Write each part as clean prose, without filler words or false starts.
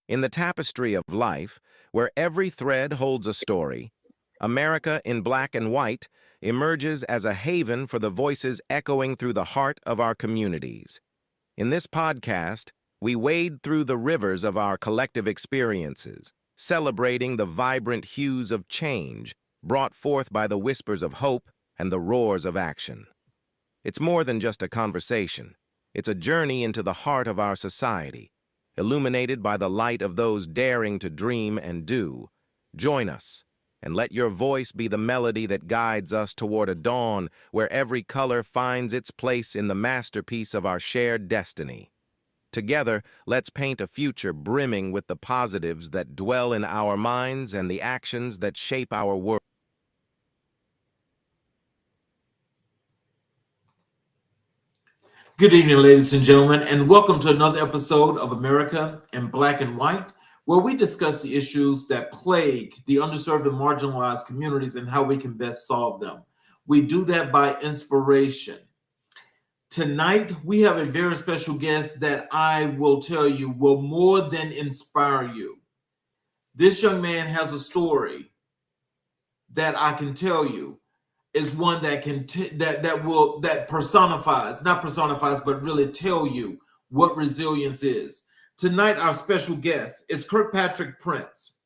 In the tapestry of life, where every thread holds a story, America in Black and White emerges as a haven for the voices echoing through the heart of our communities. In this podcast, we wade through the rivers of our collective experiences, celebrating the vibrant hues of change brought forth by the whispers of hope and the roars of action. It's more than just a conversation. It's a journey into the heart of our society, illuminated by the light of those daring to dream and do. Join us, and let your voice be the melody that guides us toward a dawn where every color finds its place in the masterpiece of our shared destiny. Together, let's paint a future brimming with the positives that dwell in our minds and the actions that shape our world. Good evening, ladies and gentlemen, and welcome to another episode of America in Black and White, where we discuss the issues that plague the underserved and marginalized communities and how we can best solve them. We do that by inspiration. Tonight, we have a very special guest that I will tell you will more than inspire you. This young man has a story that I can tell you is one that personifies, but really tell you what resilience is. Tonight, our special guest is Kirkpatrick Prince.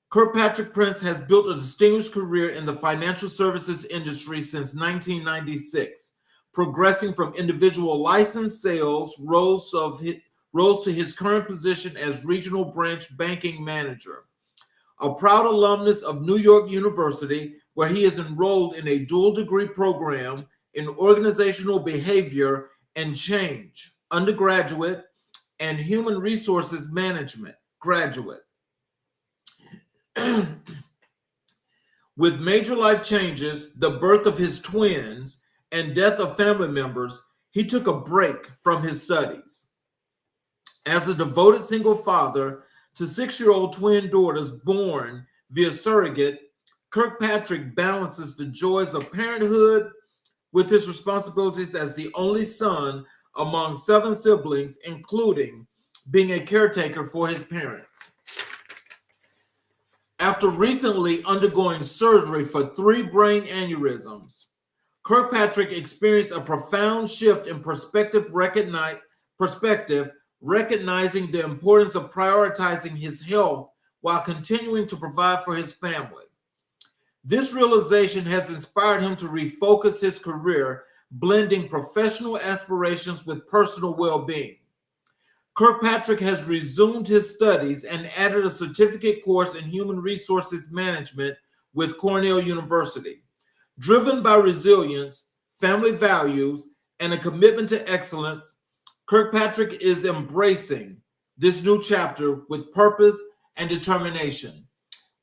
Kirkpatrick Prince has built a distinguished career in the financial services industry since 1996, progressing from individual license sales rose to his current position as regional branch banking manager. A proud alumnus of New York University, where he is enrolled in a dual degree program in organizational behavior and change, undergraduate, and human resources management, graduate. With major life changes, the birth of his twins, and death of family members, he took a break from his studies. As a devoted single father to 6-year-old twin daughters born via surrogate, Kirkpatrick balances the joys of parenthood with his responsibilities as the only son among 7 siblings, including being a caretaker for his parents. After recently undergoing surgery for 3 brain aneurysms, Kirkpatrick experienced a profound shift in perspective, recognizing the importance of prioritizing his health while continuing to provide for his family. This realization has inspired him to refocus his career, blending professional aspirations with personal well-being. Kirkpatrick has resumed his studies and added a certificate course in human resources management with Cornell University. Driven by resilience, family values, and a commitment to excellence, Kirkpatrick is embracing this new chapter with purpose and determination.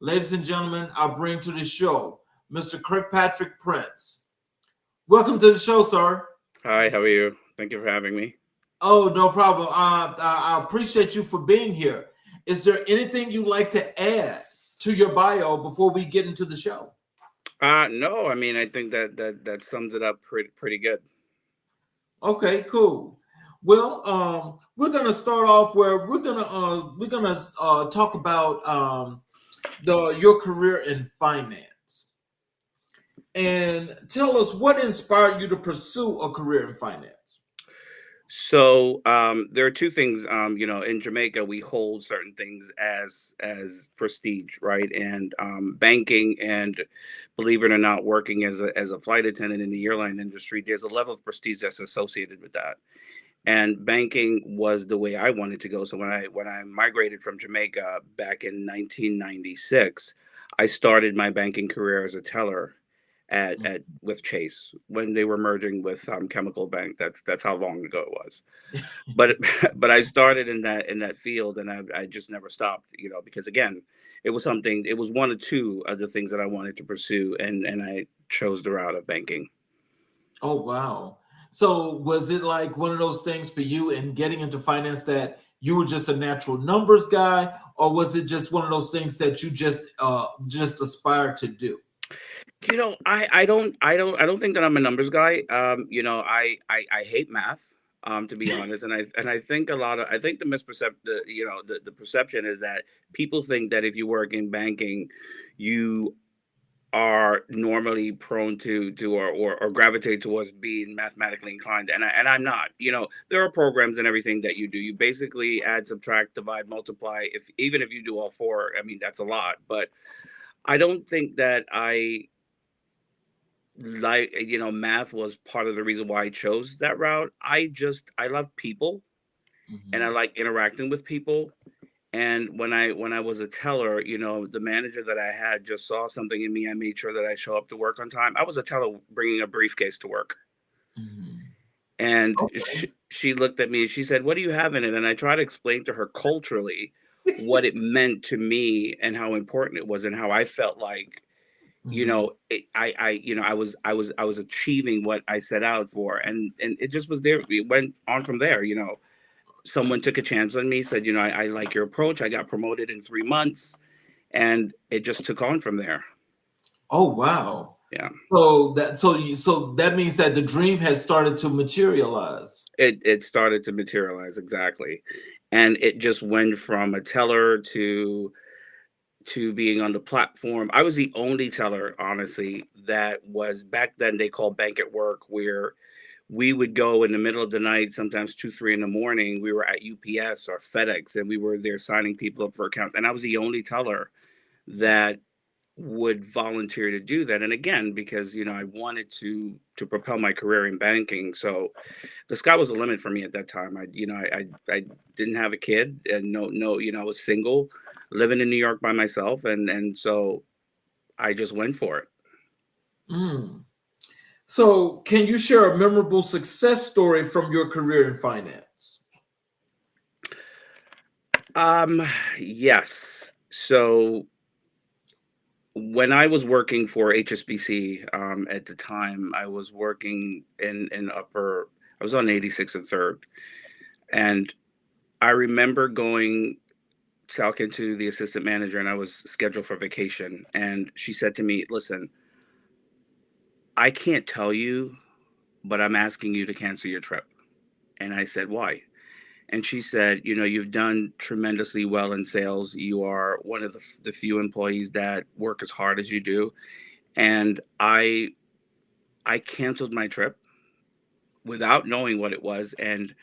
Ladies and gentlemen, I'll bring to the show Mr. Kirkpatrick Prince. Welcome to the show, sir. Hi, how are you? Thank you for having me. Oh, no problem. I appreciate you for being here. Is there anything you'd like to add to your bio before we get into the show? No, I mean, I think that sums it up pretty good. Okay, cool. Well, we're gonna start off where we're gonna talk about your career in finance, and tell us what inspired you to pursue a career in finance. So there are two things. In Jamaica, we hold certain things as prestige, right? And banking, and believe it or not, working as a flight attendant in the airline industry, there's a level of prestige that's associated with that. And banking was the way I wanted to go. So when I migrated from Jamaica back in 1996, I started my banking career as a teller at with Chase when they were merging with Chemical Bank. That's how long ago it was. But but I started in that field, and I just never stopped. Because again, it was something. It was one or two of the things that I wanted to pursue, and I chose the route of banking. Oh, wow. So was it like one of those things for you in getting into finance that you were just a natural numbers guy, or was it just one of those things that you just aspired to do? I don't think that I'm a numbers guy. I hate math. to be honest. And I think I think the misperception, the perception is that people think that if you work in banking, you are normally prone to or gravitate towards being mathematically inclined, and I'm not. There are programs and everything that you do. You basically add, subtract, divide, multiply. If even if you do all four, I mean that's a lot. But I don't think that math was part of the reason why I chose that route. I love people, and I Mhm. like interacting with people. And when I was a teller, the manager that I had just saw something in me. I made sure that I show up to work on time. I was a teller bringing a briefcase to work, Mhm. and Okay. she looked at me and she said, "What do you have in it?" And I tried to explain to her culturally what it meant to me and how important it was and how I felt like, Mhm. I was achieving what I set out for, and it just was there. It went on from there. Someone took a chance on me, said, I like your approach. I got promoted in 3 months, and it just took on from there. Oh wow. Yeah, So that means that the dream has started to materialize. it started to materialize exactly, and it just went from a teller to being on the platform. I was the only teller, honestly, that was back then they called bank at work, where we would go in the middle of the night, sometimes 2, 3 in the morning. We were at UPS or FedEx, and we were there signing people up for accounts. And I was the only teller that would volunteer to do that. And again, because I wanted to propel my career in banking, so the sky was the limit for me at that time. I didn't have a kid, and no, I was single, living in New York by myself, and so I just went for it. Mm. So can you share a memorable success story from your career in finance? Um, yes. So when I was working for HSBC, at the time, I was working in upper. I was on 86 and third, and I remember going talking to the assistant manager, and I was scheduled for vacation, and she said to me, "Listen, I can't tell you, but I'm asking you to cancel your trip." And I said, "Why?" And she said, "You've done tremendously well in sales. You are one of the few employees that work as hard as you do." And I canceled my trip without knowing what it was. And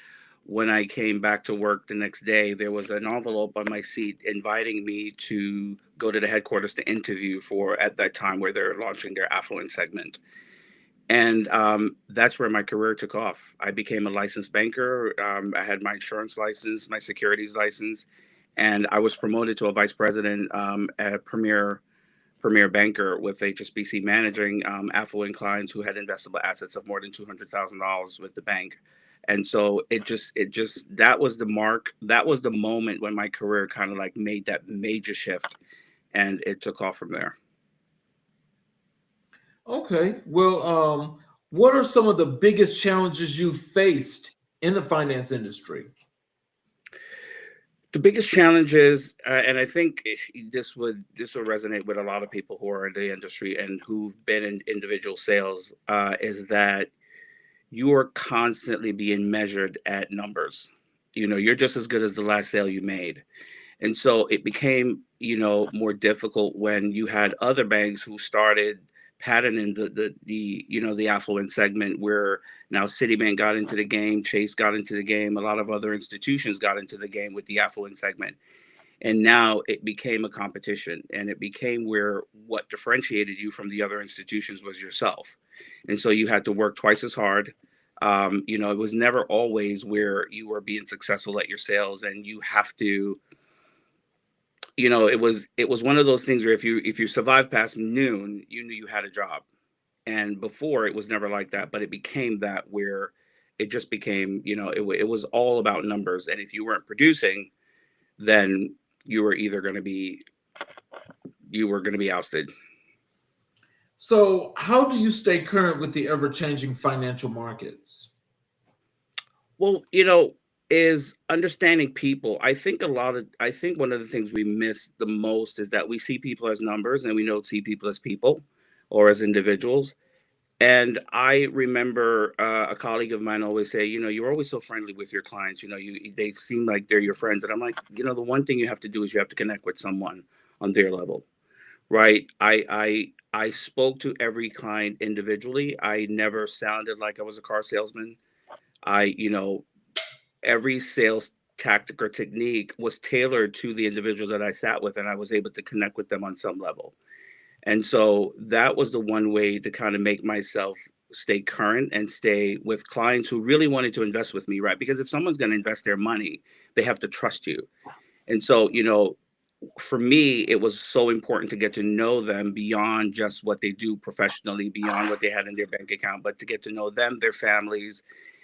when I came back to work the next day, there was an envelope on my seat inviting me to go to the headquarters to interview for, at that time, where they're launching their affluent segment. And that's where my career took off. I became a licensed banker. I had my insurance license, my securities license, and I was promoted to a vice president, at a premier banker with HSBC, managing affluent clients who had investable assets of more than $200,000 with the bank. And so it just that was the mark. That was the moment when my career kind of like made that major shift, and it took off from there. Okay. Well, what are some of the biggest challenges you faced in the finance industry? The biggest challenge is, and I think this will resonate with a lot of people who are in the industry and who've been in individual sales, is that you are constantly being measured at numbers. You're just as good as the last sale you made. And so it became, more difficult when you had other banks who started patterning the affluent segment, where now Citibank got into the game, Chase got into the game, a lot of other institutions got into the game with the affluent segment. And now it became a competition, and it became where what differentiated you from the other institutions was yourself. And so you had to work twice as hard. It was never always where you were being successful at your sales, and you have to, it was one of those things where if you survived past noon, you knew you had a job. And before, it was never like that, but it became that, where it just became, it was all about numbers. And if you weren't producing, then you were either going to be you were going to be ousted. So, how do you stay current with the ever changing financial markets? Well, is understanding people. I think one of the things we miss the most is that we see people as numbers, and we don't see people as people or as individuals. And I remember a colleague of mine always say, you're always so friendly with your clients. They seem like they're your friends. And I'm like, the one thing you have to do is you have to connect with someone on their level, right? I spoke to every client individually. I never sounded like I was a car salesman. I, every sales tactic or technique was tailored to the individuals that I sat with, and I was able to connect with them on some level. And so that was the one way to kind of make myself stay current and stay with clients who really wanted to invest with me, right? Because if someone's going to invest their money, they have to trust you. And so, for me, it was so important to get to know them beyond just what they do professionally, beyond what they had in their bank account, but to get to know them, their families,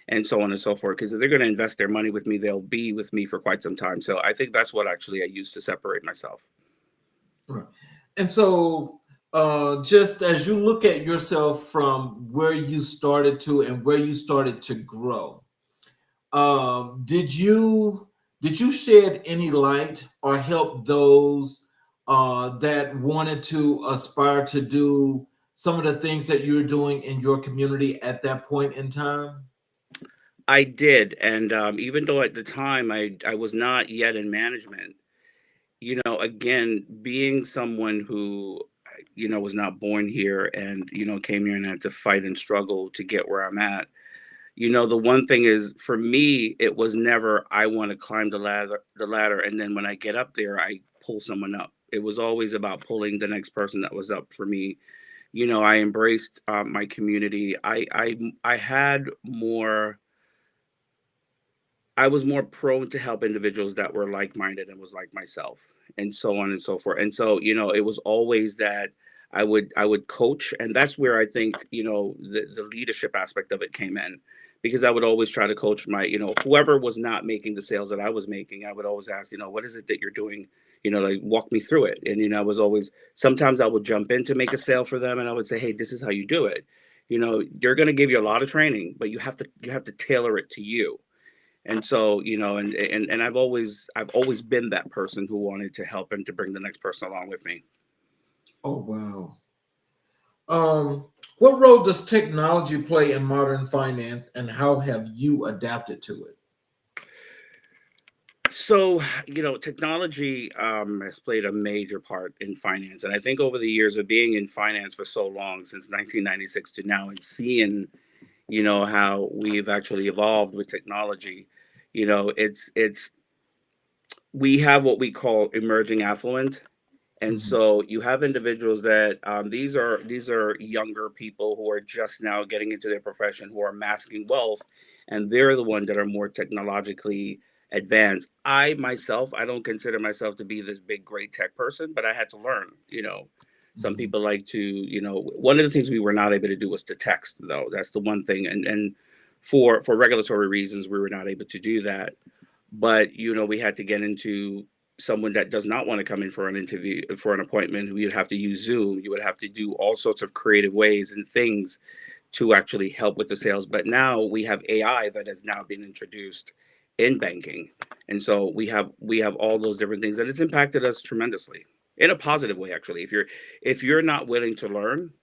and so on and so forth. Because if they're going to invest their money with me, they'll be with me for quite some time. So I think that's what actually I used to separate myself. Right. And so, just as you look at yourself from where you started to and where you started to grow, did you shed any light or help those that wanted to aspire to do some of the things that you're doing in your community at that point in time? I did. And even though at the time I was not yet in management, again, being someone who, was not born here and, came here and had to fight and struggle to get where I'm at. The one thing is for me, it was never, I want to climb the ladder. And then when I get up there, I pull someone up. It was always about pulling the next person that was up for me. I embraced my community. I had more, I was more prone to help individuals that were like-minded and was like myself, and so on and so forth. And so, it was always that I would coach, and that's where I think, the leadership aspect of it came in, because I would always try to coach my, whoever was not making the sales that I was making. I would always ask, what is it that you're doing? Like, walk me through it. And, I was always, sometimes I would jump in to make a sale for them, and I would say, hey, this is how you do it. You're going to give you a lot of training, but you have to tailor it to you. And so, and I've always been that person who wanted to help and to bring the next person along with me. Oh, wow. What role does technology play in modern finance, and how have you adapted to it? So, technology has played a major part in finance. And I think over the years of being in finance for so long, since 1996 to now, and seeing, how we've actually evolved with technology, it's we have what we call emerging affluent. And Mhm. so you have individuals that these are younger people who are just now getting into their profession, who are masking wealth, and they're the ones that are more technologically advanced. I myself, I don't consider myself to be this big great tech person, but I had to learn. Some Mhm. people like to, one of the things we were not able to do was to text, though. That's the one thing, and for regulatory reasons, we were not able to do that. But we had to get into someone that does not want to come in for an interview, for an appointment. You'd have to use Zoom. You would have to do all sorts of creative ways and things to actually help with the sales. But now we have AI that has now been introduced in banking, and so we have all those different things, and it's impacted us tremendously in a positive way. Actually, if you're not willing to learn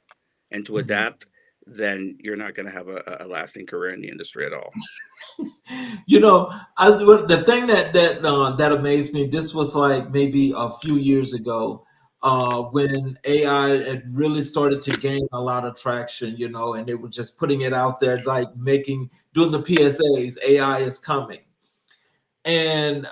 and to Mhm. adapt, then you're not going to have a lasting career in the industry at all. You know, the thing that amazed me. This was like maybe a few years ago, when AI had really started to gain a lot of traction. And they were just putting it out there, like doing the PSAs. AI is coming, and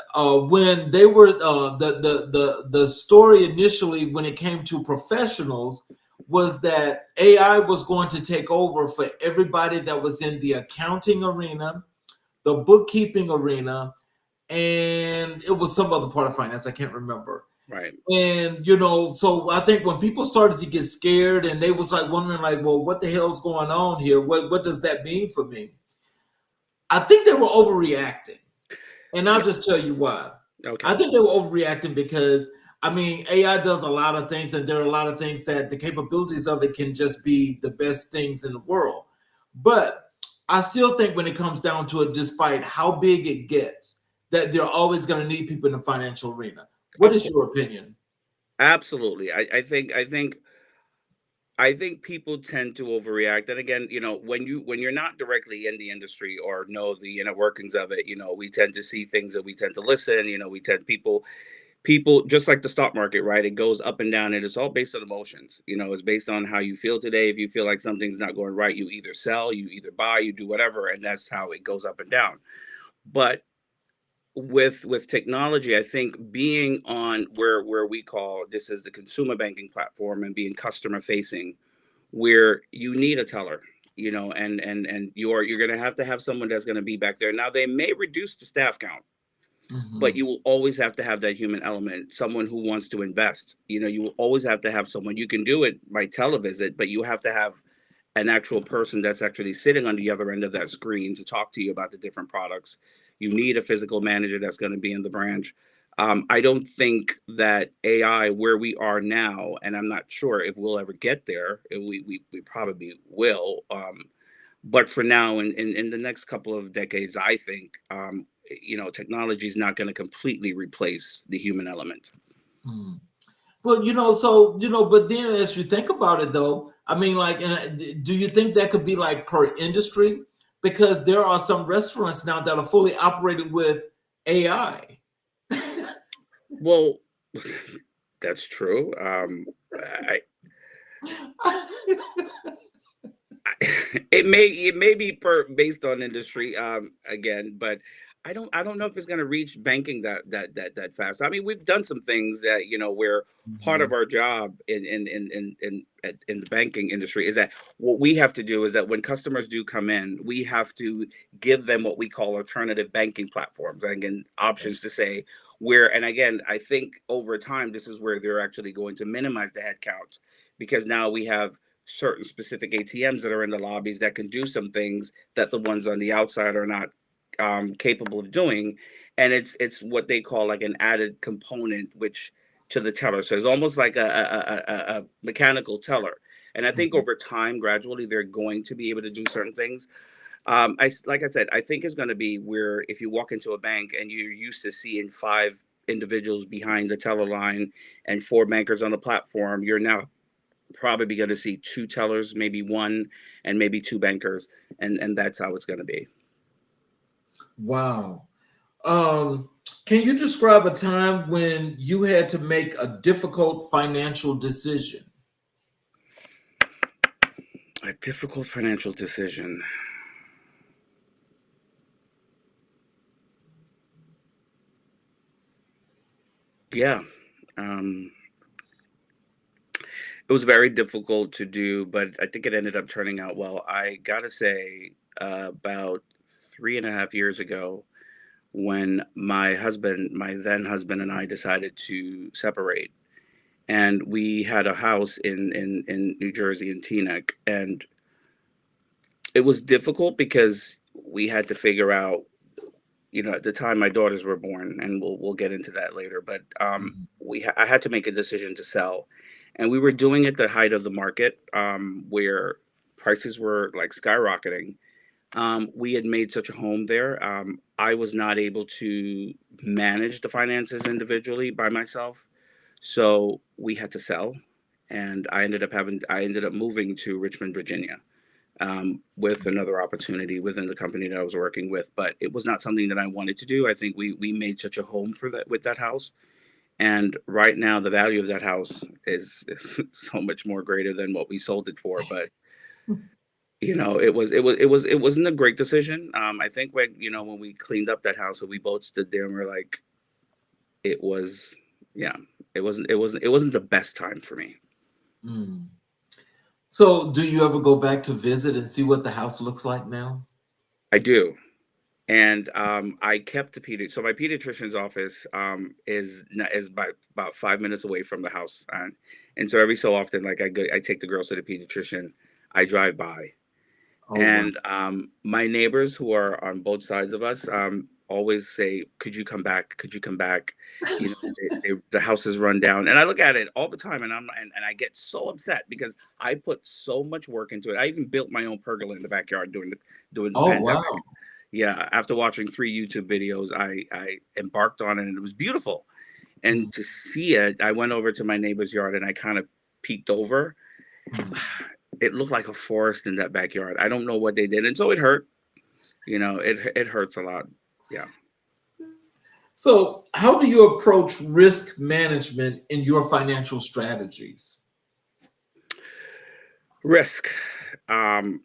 when they were the story initially when it came to professionals was that AI was going to take over for everybody that was in the accounting arena, the bookkeeping arena, and it was some other part of finance. I can't remember. Right. And so I think when people started to get scared and they was like wondering, like, well, what the hell's going on here? What does that mean for me? I think they were overreacting. And I'll Yeah. just tell you why. I Okay. think they were overreacting because AI does a lot of things, and there are a lot of things that the capabilities of it can just be the best things in the world. But I still think when it comes down to it, despite how big it gets, that they're always going to need people in the financial arena. What Of is course. your opinion? Absolutely. I think I think people tend to overreact. And again, when you're not directly in the industry or know the inner workings of it, we tend to see things that we tend to listen. We tend people just like the stock market, right? It goes up and down, and it's all based on emotions. It's based on how you feel today. If you feel like something's not going right, you either sell, you either buy, you do whatever, and that's how it goes up and down. But with technology, I think being on where we call this is the consumer banking platform and being customer facing, where you need a teller, and you're going to have someone that's going to be back there. Now they may reduce the staff count, but Mhm. you will always have to have that human element, someone who wants to invest. You will always have to have someone. You can do it by televisit, but you have to have an actual person that's actually sitting on the other end of that screen to talk to you about the different products. You need a physical manager that's going to be in the branch. I don't think that AI, where we are now, and I'm not sure if we'll ever get there. We probably will. But for now, in the next couple of decades, I think technology is not going to completely replace the human element. Mm. Well, so but then as you think about it, though, I mean, like, do you think that could be like per industry? Because there are some restaurants now that are fully operated with AI. Well, that's true. I, it may be based on industry, again, but I don't know if it's going to reach banking that fast. I mean, we've done some things that where part of Mhm. our job in the banking industry is that what we have to do is that when customers do come in, we have to give them what we call alternative banking platforms, and again, options to say where. And again, I think over time this is where they're actually going to minimize the headcount, because now we have certain specific ATMs that are in the lobbies that can do some things that the ones on the outside are not capable of doing. And it's what they call like an added component, which to the teller. So it's almost like a mechanical teller. And I think Mhm. over time, gradually, they're going to be able to do certain things. Like I said, I think it's going to be where if you walk into a bank and you're used to seeing five individuals behind the teller line and four bankers on the platform, you're now probably going to see two tellers, maybe one, and maybe two bankers, and that's how it's going to be. Wow. Um, can you describe a time when you had to make a difficult financial decision? A difficult financial decision. Yeah. Um, it was very difficult to do, but I think it ended up turning out well. I gotta say, about 3.5 years ago, when my then husband, and I decided to separate, and we had a house in New Jersey in Teaneck, and it was difficult because we had to figure out, at the time my daughters were born, and we'll get into that later. But Mhm. I had to make a decision to sell, and we were doing it at the height of the market, where prices were like skyrocketing. We had made such a home there. I was not able to manage the finances individually by myself, so we had to sell, and I ended up moving to Richmond, Virginia, with another opportunity within the company that I was working with. But it was not something that I wanted to do. I think we made such a home for that with that house. And right now, the value of that house is so much more greater than what we sold it for. But it wasn't a great decision. I think when we cleaned up that house and we both stood there and we're like, it was, yeah, it wasn't the best time for me. Mm. So, do you ever go back to visit and see what the house looks like now? I do. And I kept the so my pediatrician's office is about 5 minutes away from the house, and so every so often, like I take the girls to the pediatrician, I drive by, Oh, wow. and my neighbors who are on both sides of us always say, "Could you come back? Could you come back?" The house is run down, and I look at it all the time, and I get so upset because I put so much work into it. I even built my own pergola in the backyard during the Oh, pandemic. wow. Yeah, after watching 3 YouTube videos, I embarked on it, and it was beautiful. And Mm. to see it, I went over to my neighbor's yard and I kind of peeked over, Mm. it looked like a forest in that backyard. I don't know what they did, and so it hurt. It hurts a lot. Yeah. So, how do you approach risk management in your financial strategies? Risk. Um,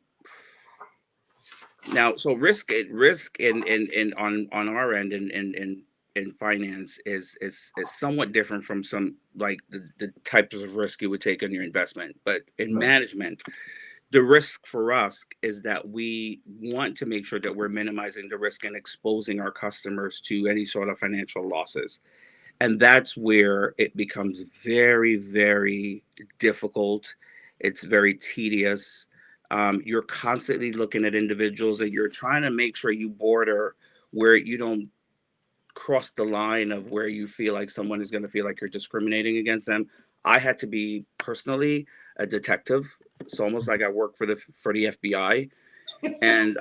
Now, so risk in on our end in finance is somewhat different from some like the types of risk you would take on your investment. But in Right. management, the risk for us is that we want to make sure that we're minimizing the risk and exposing our customers to any sort of financial losses. And that's where it becomes very, very difficult. It's very tedious. You're constantly looking at individuals and you're trying to make sure you border where you don't cross the line of where you feel like someone is going to feel like you're discriminating against them. I had to be personally a detective. It's almost like I work for the FBI, and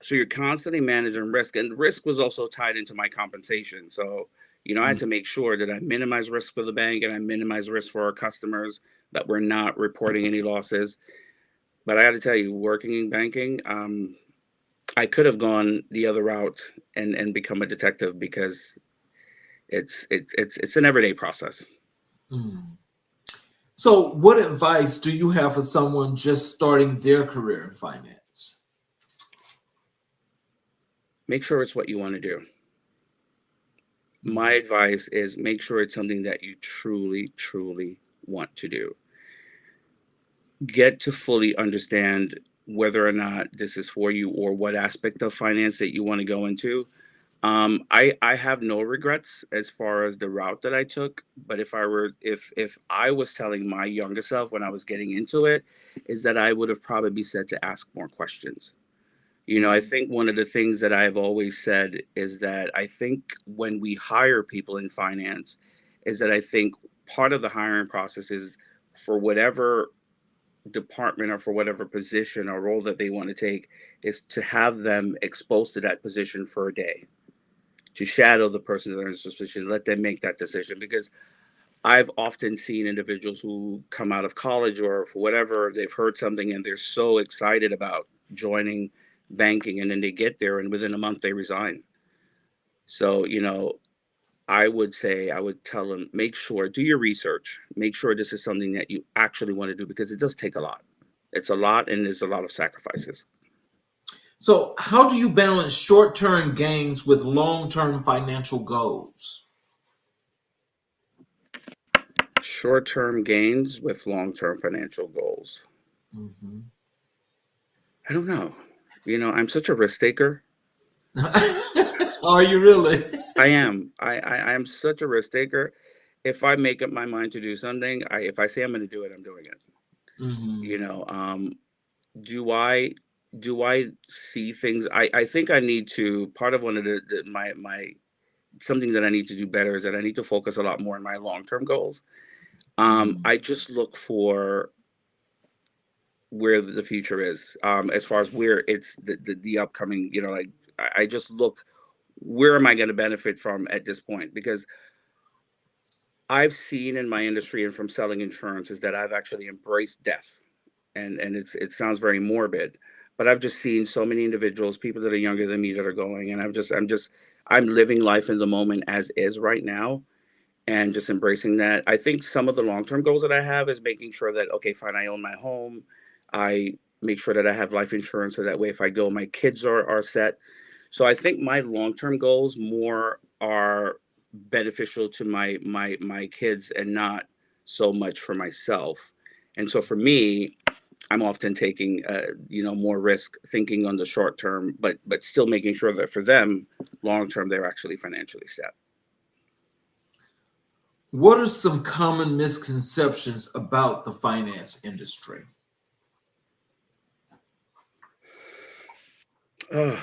so you're constantly managing risk, and risk was also tied into my compensation. So I had Mm. to make sure that I minimize risk for the bank and I minimize risk for our customers, that we're not reporting any losses. But I got to tell you, working in banking, I could have gone the other route and become a detective because it's an everyday process. Mm. So, what advice do you have for someone just starting their career in finance? Make sure it's what you want to do. My Mhm. advice is make sure it's something that you truly, truly want to do. Get to fully understand whether or not this is for you or what aspect of finance that you want to go into. I have no regrets as far as the route that I took. But if I was telling my younger self when I was getting into it, is that I would have probably said to ask more questions. I Mhm. think one of the things that I've always said is that I think when we hire people in finance, is that I think part of the hiring process is for whatever department or for whatever position or role that they want to take, is to have them exposed to that position for a day, to shadow the person that are in this position, let them make that decision. Because I've often seen individuals who come out of college or for whatever, they've heard something and they're so excited about joining banking, and then they get there and within a month they resign. So, I would say, I would tell them, make sure, do your research, make sure this is something that you actually want to do because it does take a lot. It's a lot and there's a lot of sacrifices. So, how do you balance short term gains with long term financial goals? Short term gains with long term financial goals. Mhm. I don't know. I'm such a risk taker. Are you really? I am. I am such a risk taker. If I make up my mind to do something, if I say I'm going to do it, I'm doing it. You Mhm. know, um, do I see things? I think I need to. Part of one of my something that I need to do better is that I need to focus a lot more on my long term goals. Mhm. I just look for where the future is, as far as where it's the upcoming. Like I just look, where am I going to benefit from at this point? Because I've seen in my industry and from selling insurance is that I've actually embraced death, and it sounds very morbid, but I've just seen so many individuals, people that are younger than me, that are going, and I'm living life in the moment as is right now, and just embracing that. I think some of the long term goals that I have is making sure that, okay, fine, I own my home, I make sure that I have life insurance so that way if I go, my kids are set. So I think my long-term goals more are beneficial to my kids and not so much for myself. And so for me, I'm often taking more risk, thinking on the short term, but still making sure that for them, long term, they're actually financially set. What are some common misconceptions about the finance industry? Ugh.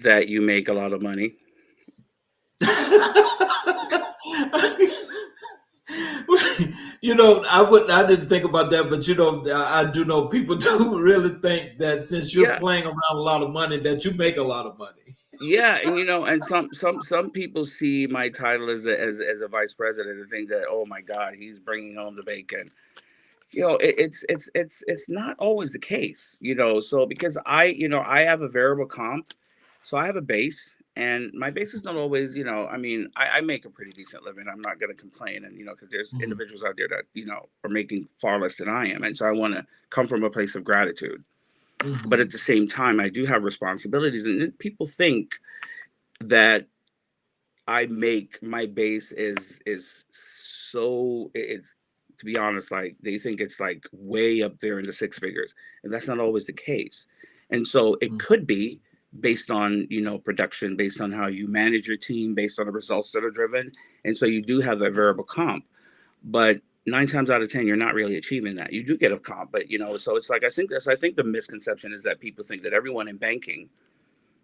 That you make a lot of money. I didn't think about that, but I do know people do really think that since you're Yeah, playing around a lot of money, that you make a lot of money. Yeah, and and some people see my title as a vice president and think that, oh my God, he's bringing home the bacon. It's not always the case. So because I have a variable comp, so I have a base, and my base is not always, I mean, I make a pretty decent living. I'm not going to complain, and because there's Mhm, individuals out there that are making far less than I am, and so I want to come from a place of gratitude. But at mhm, the same time, I do have responsibilities, and people think that I make my base is so it's to be honest, like they think it's like way up there in the six figures, and that's not always the case. And so it mhm, could be based on production, based on how you manage your team, based on the results that are driven, and so you do have that variable comp. But nine times out of ten, you're not really achieving that. You do get a comp, but so it's like I think the misconception is that people think that everyone in banking,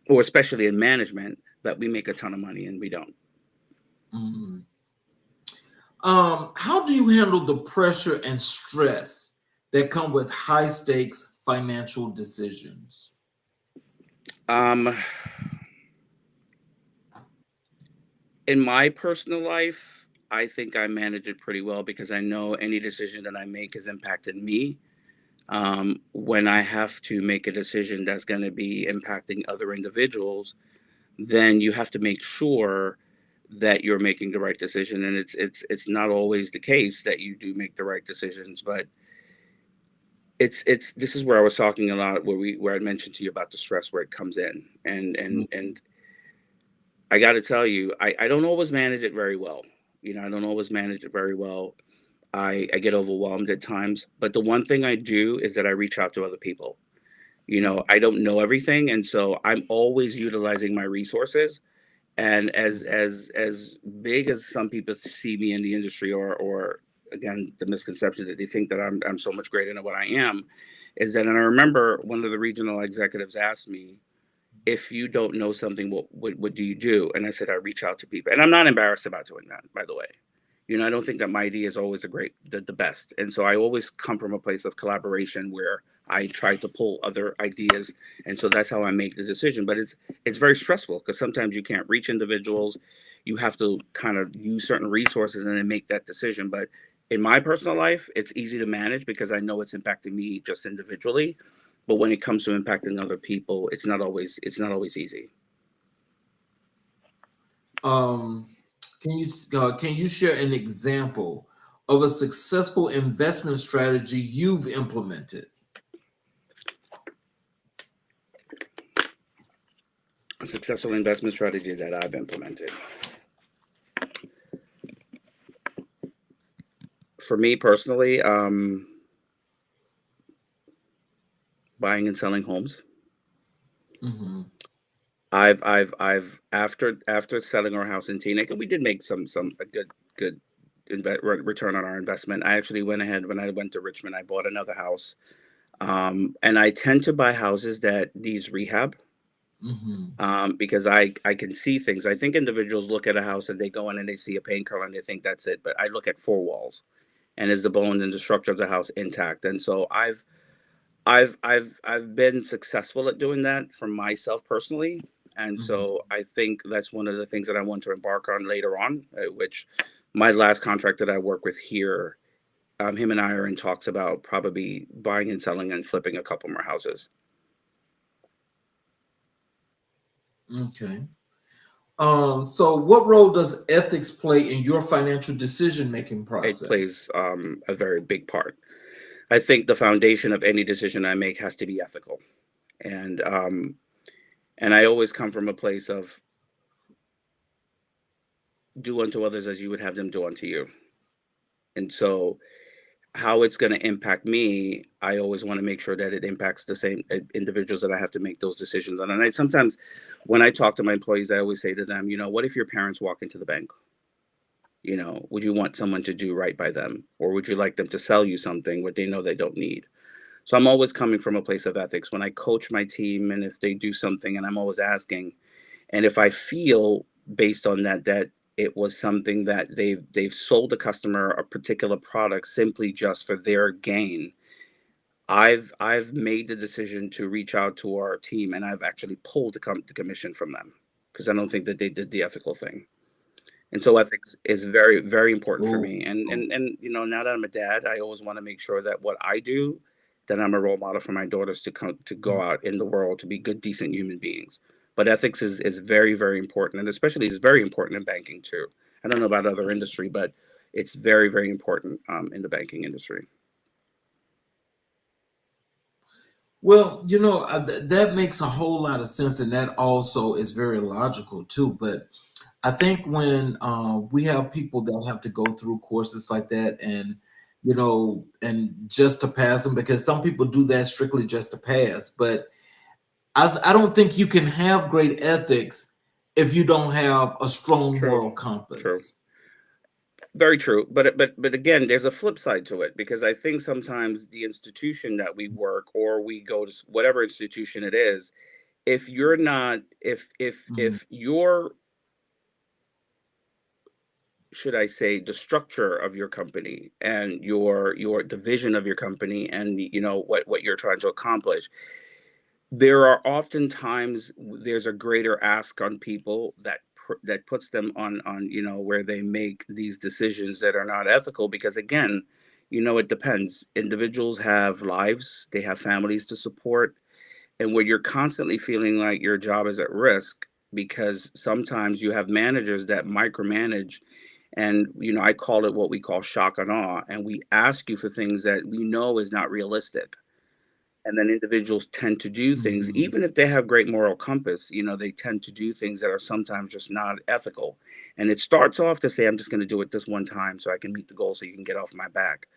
or especially in management, that we make a ton of money, and we don't. mhm. How do you handle the pressure and stress that come with high stakes financial decisions? Um, in my personal life, I think I manage it pretty well because I know any decision that I make has impacted me. When I have to make a decision that's going to be impacting other individuals, then you have to make sure that you're making the right decision. And it's not always the case that you do make the right decisions, but it's this is where I was talking a lot where I mentioned to you about the stress where it comes in, and I got to tell you, I don't always manage it very well. I don't always manage it very well. I get overwhelmed at times, but the one thing I do is that I reach out to other people. I don't know everything, and so I'm always utilizing my resources. And as big as some people see me in the industry, or again, the misconception that they think that I'm so much greater than what I am, is that, and I remember one of the regional executives asked me, if you don't know something, what do you do? And I said, I reach out to people. And I'm not embarrassed about doing that, by the way. I don't think that my idea is always the best. And so I always come from a place of collaboration where I try to pull other ideas. And so that's how I make the decision. But it's very stressful because sometimes you can't reach individuals. You have to kind of use certain resources and then make that decision. But in my personal life, it's easy to manage because I know it's impacting me just individually. But when it comes to impacting other people, it's not always easy. Um, can you share an example of a successful investment strategy you've implemented? A successful investment strategy that I've implemented. For me personally, buying and selling homes. Mhm, I've after selling our house in Teaneck, and we did make some a good return on our investment. I actually went ahead when I went to Richmond. I bought another house, and I tend to buy houses that needs rehab, mhm, because I can see things. I think individuals look at a house and they go in and they see a paint color and they think that's it. But I look at four walls, and is the bone and the structure of the house intact? And so I've been successful at doing that for myself personally, and mhm. so I think that's one of the things that I want to embark on later on. Which my last contract that I work with here, him and I are in talks about probably buying and selling and flipping a couple more houses. Okay. So what role does ethics play in your financial decision making It process? plays a very big part. I think the foundation of any decision I make has to be ethical, and and I always come from a place of do unto others as you would have them do unto you. And so how it's going to impact me, I always want to make sure that it impacts the same individuals that I have to make those decisions on. And I sometimes, when I talk to my employees, I always say to them, what if your parents walk into the bank? Would you want someone to do right by them, or would you like them to sell you something what they know they don't need? So I'm always coming from a place of ethics when I coach my team, and if they do something, and I'm always asking, and if I feel based on that it was something that they've sold a customer a particular product simply just for their gain, I've made the decision to reach out to our team, and I've actually pulled the commission from them. because I don't think that they did the ethical thing. And so ethics is very, very important for Oh, me. And you know, now that I'm a dad, I always want to make sure that what I do, that I'm a role model for my daughters to come to go out in the world to be good, decent human beings. But ethics is very, very important, and especially is very important in banking too. I don't know about other industry, but it's very, very important in the banking industry. well, that makes a whole lot of sense, and that also is very logical too. But I think when we have people that have to go through courses like that, and and just to pass them, because some people do that strictly just to pass. But I don't think you can have great ethics if you don't have a strong True, moral true. compass. Very true, but again, there's a flip side to it because I think sometimes the institution that we work or we go to whatever institution it is, if you're not, Mhm, if your, should I say, the structure of your company and your division of your company and you know what you're trying to accomplish, there are often times there's a greater ask on people that that puts them on you know where they make these decisions that are not ethical because again, you know, it depends. Individuals have lives, they have families to support, and when you're constantly feeling like your job is at risk because sometimes you have managers that micromanage, and you know, I call it what we call shock and awe, and we ask you for things that we know is not realistic, and then individuals tend to do things mhm. even if they have great moral compass, you know, they tend to do things that are sometimes just not ethical, and it starts off to say I'm just going to do it this one time so I can meet the goal so you can get off my back,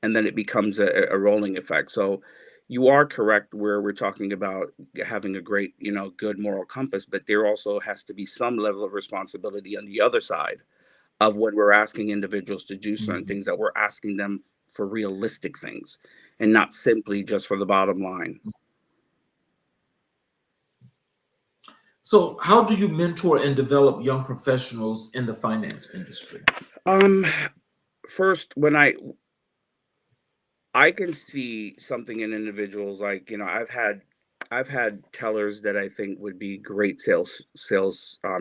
and then it becomes a rolling effect. So you are correct where we're talking about having a great, you know, good moral compass, but there also has to be some level of responsibility on the other side of when we're asking individuals to do certain Mhm. things, that we're asking them for realistic things and not simply just for the bottom line. So, how do you mentor and develop young professionals in the finance industry? Um, First, when I can see something in individuals, like, you know, I've had tellers that I think would be great sales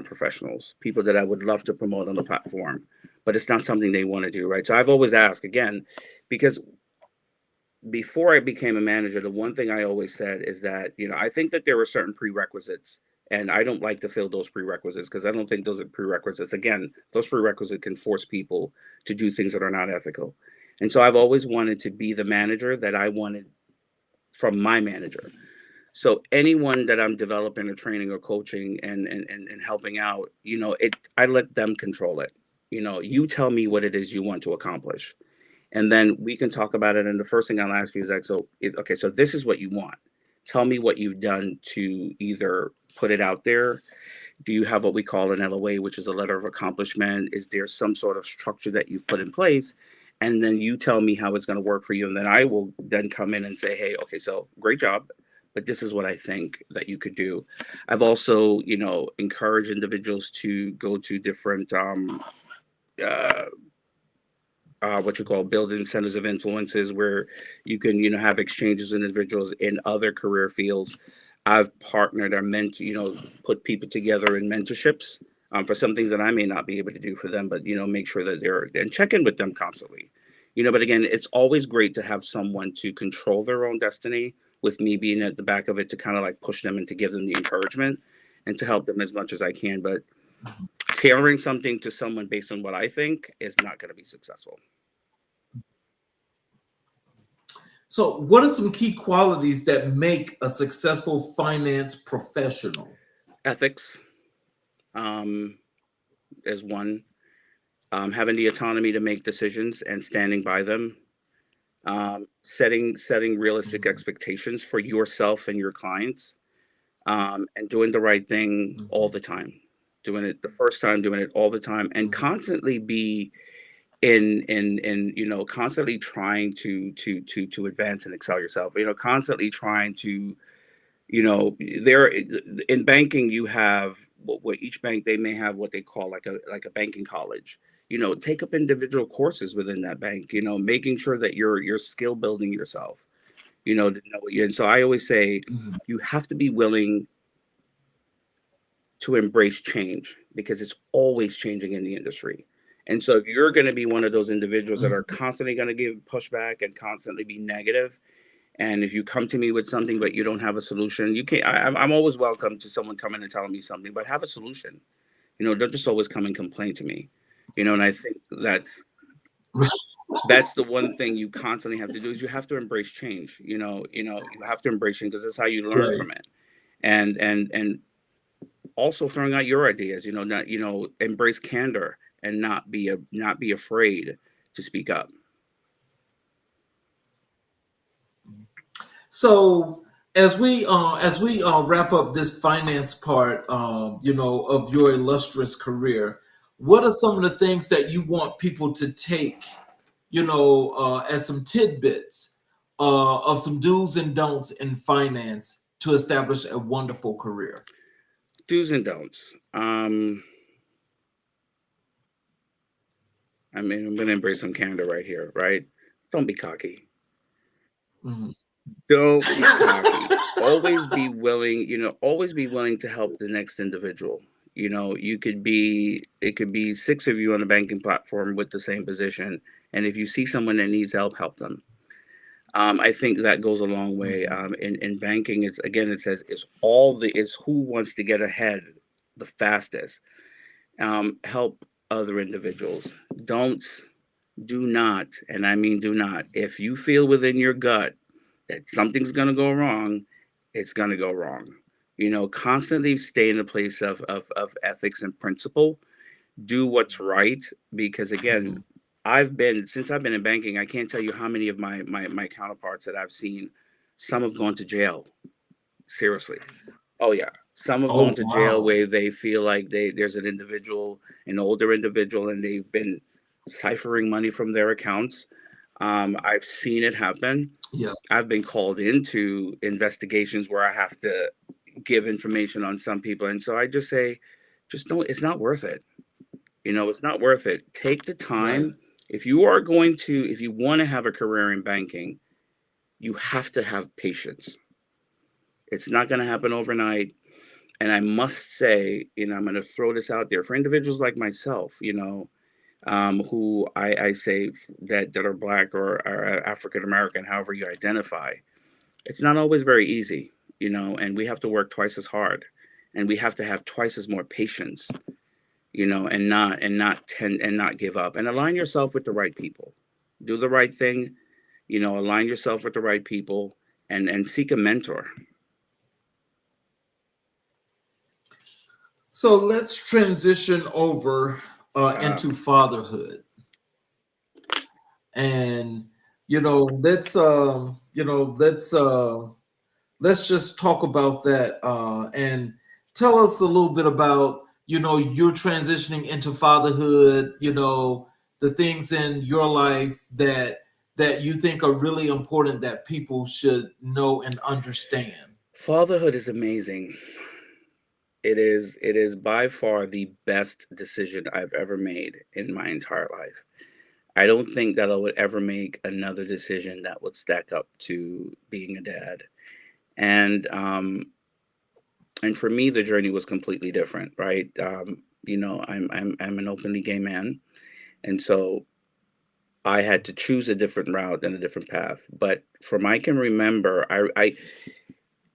professionals, people that I would love to promote on the platform, but it's not something they want to do, right? So I've always asked again, because before I became a manager, the one thing I always said is that, you know, I think that there are certain prerequisites, and I don't like to fill those prerequisites because I don't think those are prerequisites. Again, those prerequisites can force people to do things that are not ethical. And so I've always wanted to be the manager that I wanted from my manager. So anyone that I'm developing or training or coaching and helping out, you know, it I let them control it. You know, you tell me what it is you want to accomplish, and then we can talk about it. And the first thing I'll ask you is like, so okay, so this is what you want. Tell me what you've done to either put it out there. Do you have what we call an LOA, which is a letter of accomplishment? Is there some sort of structure that you've put in place? And then you tell me how it's going to work for you. And then I will then come in and say, hey, okay, so great job, but this is what I think that you could do. I've also, you know, encouraged individuals to go to different uh, what you call building centers of influences where you can, you know, have exchanges with individuals in other career fields. I've partnered or meant, you know, put people together in mentorships for some things that I may not be able to do for them, but you know, make sure that they're and check in with them constantly. You know, but again, it's always great to have someone to control their own destiny, with me being at the back of it to kind of like push them and to give them the encouragement and to help them as much as I can. But tailoring something to someone based on what I think is not going to be successful. So, what are some key qualities that make a successful finance professional? Ethics um, is one. Having the autonomy to make decisions and standing by them. Setting realistic Mhm, expectations for yourself and your clients, and doing the right thing all mhm, the time. Doing it the first time, doing it all the time, and mhm, constantly be in you know, constantly trying to advance and excel yourself. You know, constantly trying to, you know, there in banking you have what each bank, they may have what they call like a banking college. You know, take up individual courses within that bank, you know, making sure that you're skill building yourself, you know, to know and so I always say mhm, you have to be willing to embrace change because it's always changing in the industry. And so if you're going to be one of those individuals that are Mhm. constantly going to give pushback and constantly be negative, and if you come to me with something but you don't have a solution, you can't. I'm always welcome to someone coming and telling me something, but have a solution. Don't just always come and complain to me. And I think that's the one thing you constantly have to do is you have to embrace change. You have to embrace change because that's how you learn Right. from it. And also throwing out your ideas. Not embrace candor and not be afraid to speak up. So as we wrap up this finance part, of your illustrious career, what are some of the things that you want people to take, as some tidbits of some do's and don'ts in finance to establish a wonderful career? Do's and don'ts. I mean, I'm going to embrace some candor right here, right? Don't be cocky. Mhm. Don't be cocky. Always be willing to help the next individual. It could be six of you on the banking platform with the same position. And if you see someone that needs help them. I think that goes a long way. Mhm. In banking, it says it's who wants to get ahead the fastest. Help other individuals. Don't do not, and I mean do not. If you feel within your gut that something's going to go wrong, it's going to go wrong. Constantly stay in a place of ethics and principle. Do what's right because, again, Mhm. since I've been in banking, I can't tell you how many of my counterparts that I've seen. Some have gone to jail. Seriously. Oh yeah. Some have gone Oh to jail wow. where they feel like there's an older individual, and they've been ciphering money from their accounts. I've seen it happen. Yeah. I've been called into investigations where I have to give information on some people. And so I just say, just don't, it's not worth it. It's not worth it. Take the Right. time. If you want to have a career in banking, you have to have patience. It's not going to happen overnight. And I must say, I'm going to throw this out there for individuals like myself, who I say that are Black or African American, however you identify. It's not always very easy, and we have to work twice as hard, and we have to have twice as more patience, and not give up, and align yourself with the right people. Do the right thing, align yourself with the right people, and seek a mentor. So let's transition over Uh, into fatherhood. And let's just talk about that, and tell us a little bit about you're transitioning into fatherhood, the things in your life that you think are really important that people should know and understand. Fatherhood is amazing. It is by far the best decision I've ever made in my entire life. I don't think that I would ever make another decision that would stack up to being a dad. And for me, the journey was completely different, right? I'm an openly gay man, and so I had to choose a different route and a different path. But from I can remember,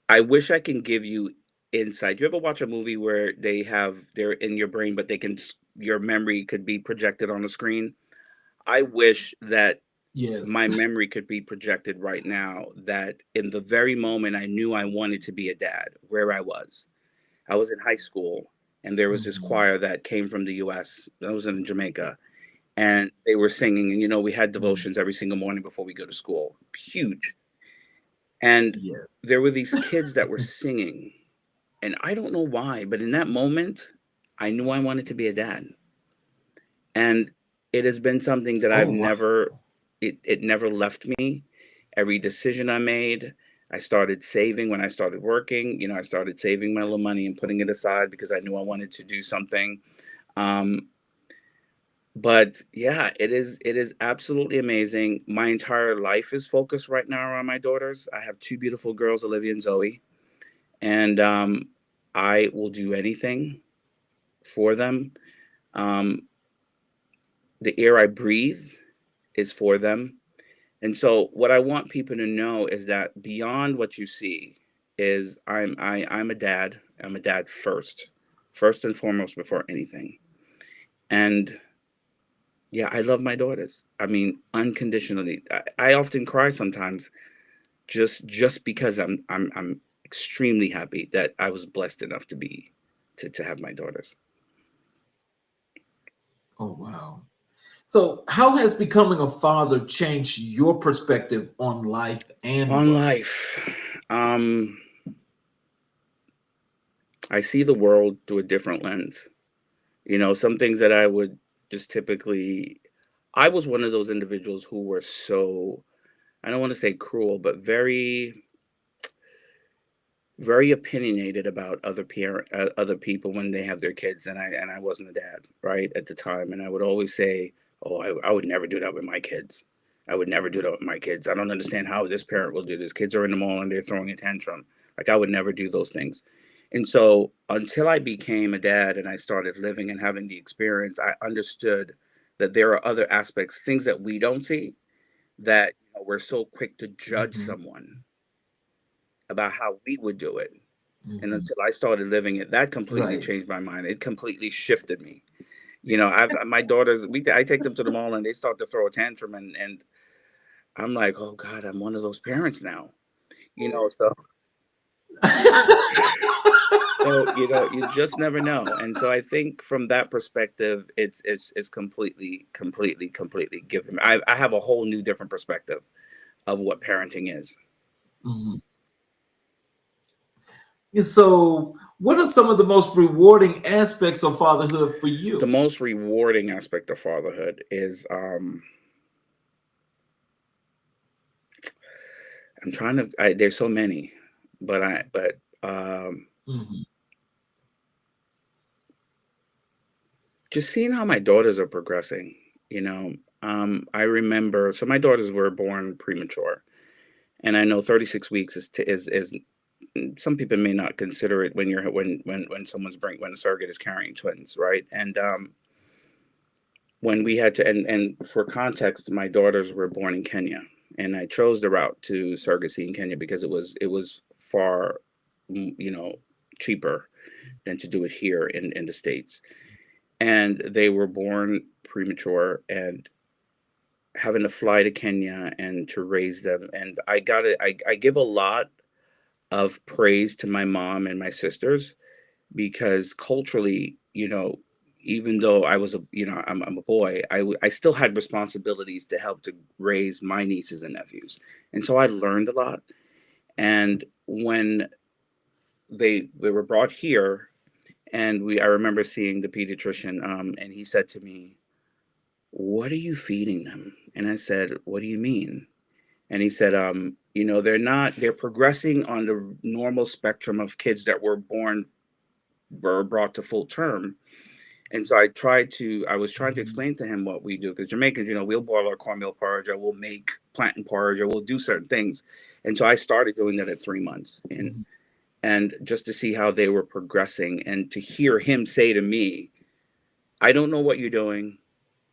I wish I can give you insight. You ever watch a movie where they're in your brain, but your memory could be projected on the screen? I wish that my Yes. memory could be projected right now, that in the very moment I knew I wanted to be a dad, where I was. I was in high school, and there was this Mhm. choir that came from the US. I was in Jamaica, and they were singing, and we had Mhm. devotions every single morning before we go to school. Huge. And Yes. there were these kids that were singing, and I don't know why, but in that moment, I knew I wanted to be a dad. And it has been something that Oh wow. it never left me. Every decision I made, I started saving when I started working. I started saving my little money and putting it aside because I knew I wanted to do something. Um, but yeah, it is absolutely amazing. My entire life is focused right now around my daughters. I have two beautiful girls, Olivia and Zoe, and I will do anything for them. Um, the air I breathe is for them. And so what I want people to know is that beyond what you see is I'm a dad. I'm a dad first and foremost before anything. And yeah, I love my daughters. I mean, unconditionally. I often cry sometimes just because I'm extremely happy that I was blessed enough to be to have my daughters. Oh, wow. So, how has becoming a father changed your perspective on life and On love? life, I see the world through a different lens. You know, some things that I would just typically I was one of those individuals who were so, I don't want to say cruel, but very opinionated about other people when they have their kids, and I wasn't a dad right at the time, and I would always say, oh, I would never do that with my kids. I would never do that with my kids. I don't understand how this parent will do this. Kids are in the mall and they're throwing a tantrum. Like, I would never do those things. And so until I became a dad and I started living and having the experience, I understood that there are other aspects, things that we don't see, that, you know, we're so quick to judge Mhm, someone about how we would do it. And mhm. until I started living it, that completely Right. changed my mind. It completely shifted me. You know, my daughters, I take them to the mall and they start to throw a tantrum, and I'm like, oh God, I'm one of those parents now. You know, so you know, you just never know. And so I think from that perspective, it's completely given. I have a whole new different perspective of what parenting is. Mhm. And so, what are some of the most rewarding aspects of fatherhood for The you? most rewarding aspect of fatherhood is I'm trying to. There's so many, but Mhm, just seeing how my daughters are progressing. You know, I remember. So my daughters were born premature, and I know 36 weeks is some people may not consider it when you're when someone's when a surrogate is carrying twins, right? And when we had to, and for context, my daughters were born in Kenya, and I chose the route to surrogacy in Kenya because it was far, you know, cheaper than to do it here in the States. And they were born premature, and having to fly to Kenya and to raise them. And I give a lot of praise to my mom and my sisters because culturally, you know, even though I was I'm a boy, I still had responsibilities to help to raise my nieces and nephews. And so I learned a lot. And when they were brought here, and I remember seeing the pediatrician, and he said to me, "What are you feeding them?" And I said, "What do you mean?" And he said, you know, they're progressing on the normal spectrum of kids that were brought to full term. And so I was trying to mhm, explain to him what we do, because Jamaicans, you know, we'll boil our cornmeal porridge, or we'll make plantain porridge, or we'll do certain things. And so I started doing that at 3 months, mhm. and just to see how they were progressing, and to hear him say to me, I don't know what you're doing.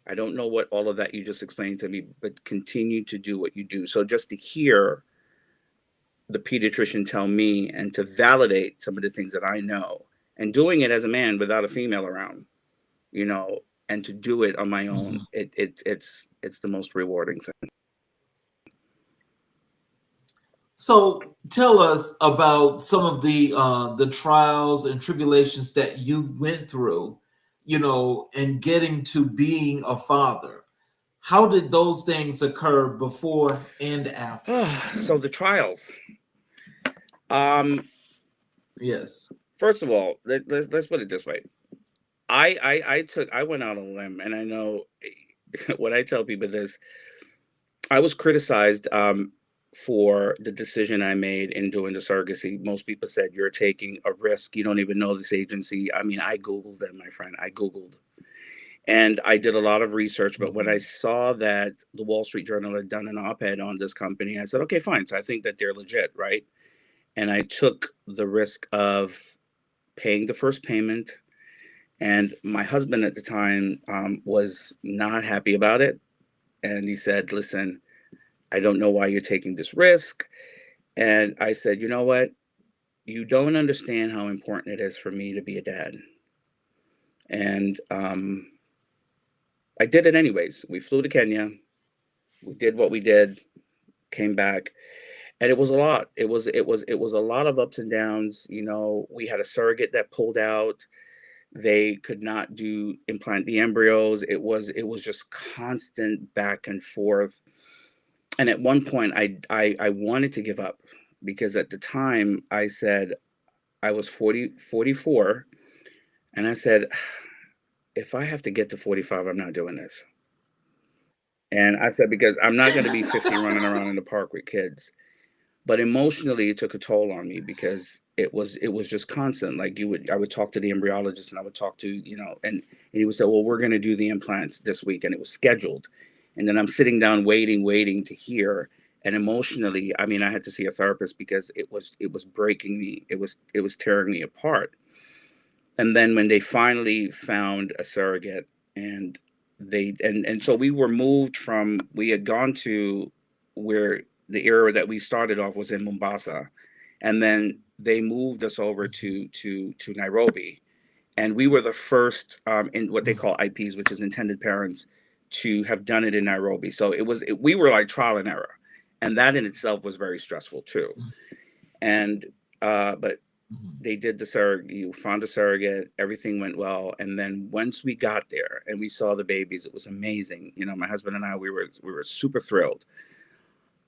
I don't know what all of that you just explained to me, but continue to do what you do. So just to hear the pediatrician tell me and to validate some of the things that I know, and doing it as a man without a female around, you know, and to do it on my own, Mhm. it's the most rewarding thing. So, tell us about some of the trials and tribulations that you went through, you know, in getting to being a father. How did those things occur before and after? So the trials. Um, Yes. First of all, let's put it this way. I went out on a limb, and I know what I tell people is I was criticized for the decision I made in doing the surrogacy. Most people said, you're taking a risk. You don't even know this agency. I mean, I Googled it, my friend. I Googled. And I did a lot of research. But when I Mhm, saw that the Wall Street Journal had done an op ed on this company, I said, okay, fine. So I think that they're legit, right? And I took the risk of paying the first payment. And my husband at the time was not happy about it. And he said, listen, I don't know why you're taking this risk. And I said, you know what? You don't understand how important it is for me to be a dad. And I did it anyways. We flew to Kenya. We did what we did, came back, and it was a lot. It was a lot of ups and downs. You know, we had a surrogate that pulled out. They could not do implant the embryos. It was just constant back and forth. And at one point, I wanted to give up because at the time I said I was 44, and I said, if I have to get to 45, I'm not doing this. And I said, because I'm not going to be 50 running around in the park with kids. But emotionally, it took a toll on me because it was just constant. Like I would talk to the embryologist and I would talk to, and he would say, well, we're going to do the implants this week. And it was scheduled. And then I'm sitting down waiting to hear. And emotionally, I mean, I had to see a therapist because it was breaking me. It was tearing me apart. And then when they finally found a surrogate and so we were moved from, we had gone to where the area that we started off was in Mombasa, and then they moved us over to Nairobi, and we were the first in what they call IPs, which is intended parents, to have done it in Nairobi. So we were like trial and error, and that in itself was very stressful too. And but they did the surrogate, you found a surrogate, everything went well. And then once we got there and we saw the babies, it was amazing. My husband and I, we were super thrilled.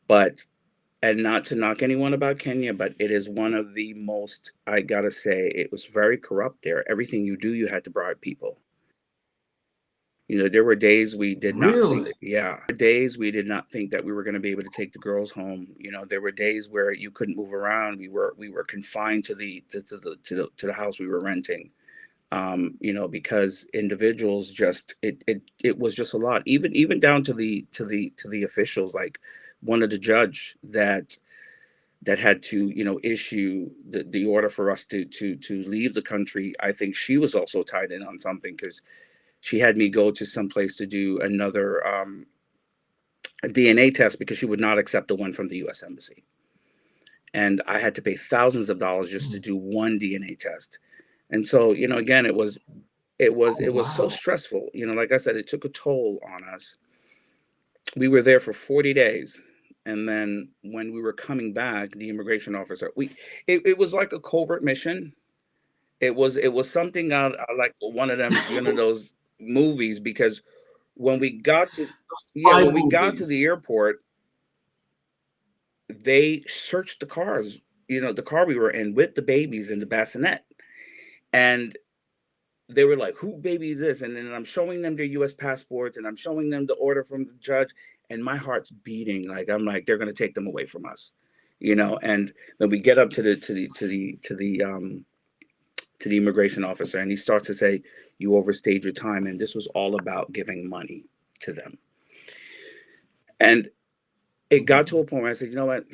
But, and not to knock anyone about Kenya, but it is one of the most, I gotta say, it was very corrupt there. Everything you do, you had to bribe people. There were days we did not think, Really? yeah, days we did not think that we were going to be able to take the girls home. There were days where you couldn't move around. We were confined to the house we were renting. Because individuals just it was just a lot. Even down to the officials, like one of the judge that had to issue the order for us to leave the country. I think she was also tied in on something because she had me go to some place to do another a DNA test because she would not accept the one from the U.S. Embassy. And I had to pay thousands of dollars just to do one DNA test. And so, again, it was so Wow. stressful. Like I said, it took a toll on us. We were there for 40 days. And then when we were coming back, the immigration officer, it was like a covert mission. It was something out like one of them, those movies, because when we got to Spy when we got to the movies. airport, they searched the cars, the car we were in with the babies in the bassinet. And they were like, who baby is this? And then I'm showing them their US passports and I'm showing them the order from the judge, and my heart's beating. Like, I'm like, they're gonna take them away from us. And then we get up to the immigration officer, and he starts to say, you overstayed your time. And this was all about giving money to them. And it got to a point where I said, you know what?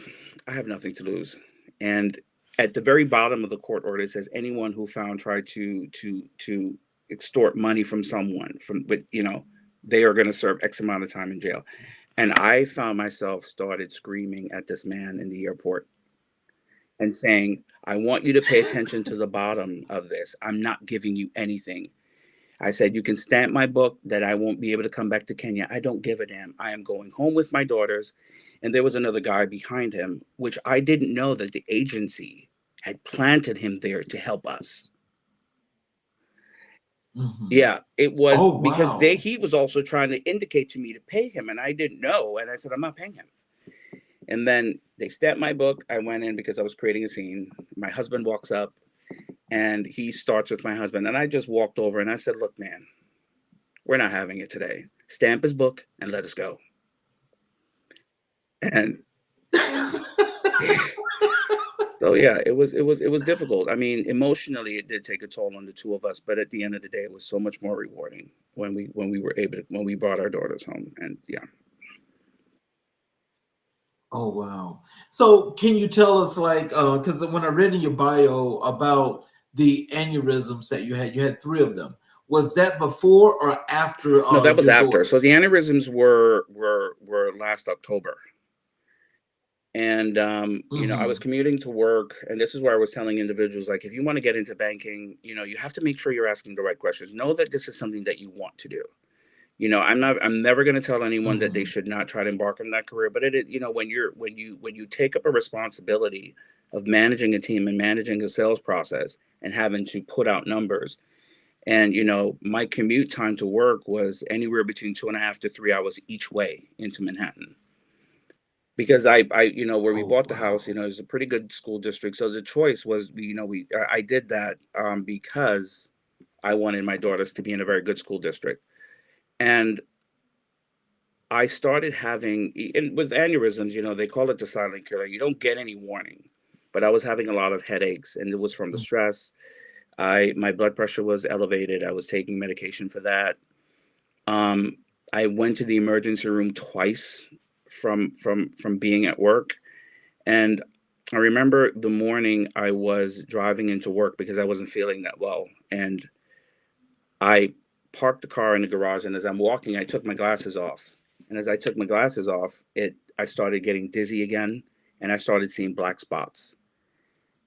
I have nothing to lose. And at the very bottom of the court order, it says anyone who found tried to extort money from someone they are going to serve X amount of time in jail. And I found myself started screaming at this man in the airport and saying, I want you to pay attention to the bottom of this. I'm not giving you anything. I said, you can stamp my book that I won't be able to come back to Kenya. I don't give a damn. I am going home with my daughters. And there was another guy behind him, which I didn't know that the agency had planted him there to help us. Yeah, it was Oh, because wow. he was also trying to indicate to me to pay him, and I didn't know. And I said, I'm not paying him. And then they stamped my book. I went in because I was creating a scene. My husband walks up and he starts with my husband. And I just walked over and I said, look, man, we're not having it today. Stamp his book and let us go. And so yeah, it was difficult. I mean, emotionally, it did take a toll on the two of us, but at the end of the day, it was so much more rewarding when we were able to, when we brought our daughters home. And yeah. Oh, wow. So can you tell us, like, because when I read in your bio about the aneurysms that you had? You had 3 of them. Was that before or after No, that was your after. So the daughters? aneurysms were last October. And I was Mm-hmm. commuting to work, and this is where I was telling individuals, like, if you want to get into banking, you have to make sure you're asking the right questions. Know that this is something that you want to do. I'm never going to tell anyone that they Mm-hmm. should not try to embark on that career. But when you take up a responsibility of managing a team and managing a sales process and having to put out numbers, and my commute time to work was anywhere between 2.5 to 3 hours each way into Manhattan. Because where we Oh bought the house, wow. it was a pretty good school district. So the choice was, I did that because I wanted my daughters to be in a very good school district. And I started having, and with aneurysms, they call it the silent killer. You don't get any warning, but I was having a lot of headaches, and it was from the stress. My blood pressure was elevated. I was taking medication for that. Um, I went to the emergency room twice from being at work, and I remember the morning I was driving into work because I wasn't feeling that well, and I parked the car in the garage, and as I'm walking, I took my glasses off. And as I took my glasses off, I started getting dizzy again, and I started seeing black spots.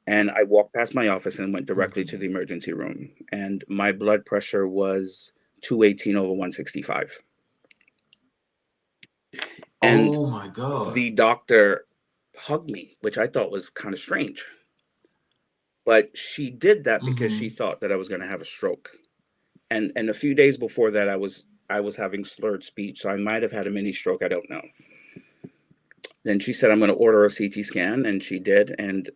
And I walked past my office and went directly to Mhm. the emergency room. And my blood pressure was 218 over 165. And Oh my God. the doctor hugged me, which I thought was kind of strange. But she did that because she Mm-hmm. thought that I was going to have a stroke. And a few days before that, I was having slurred speech, so I might have had a mini stroke. I don't know. Then she said, I'm going to order a CT scan, and she did. And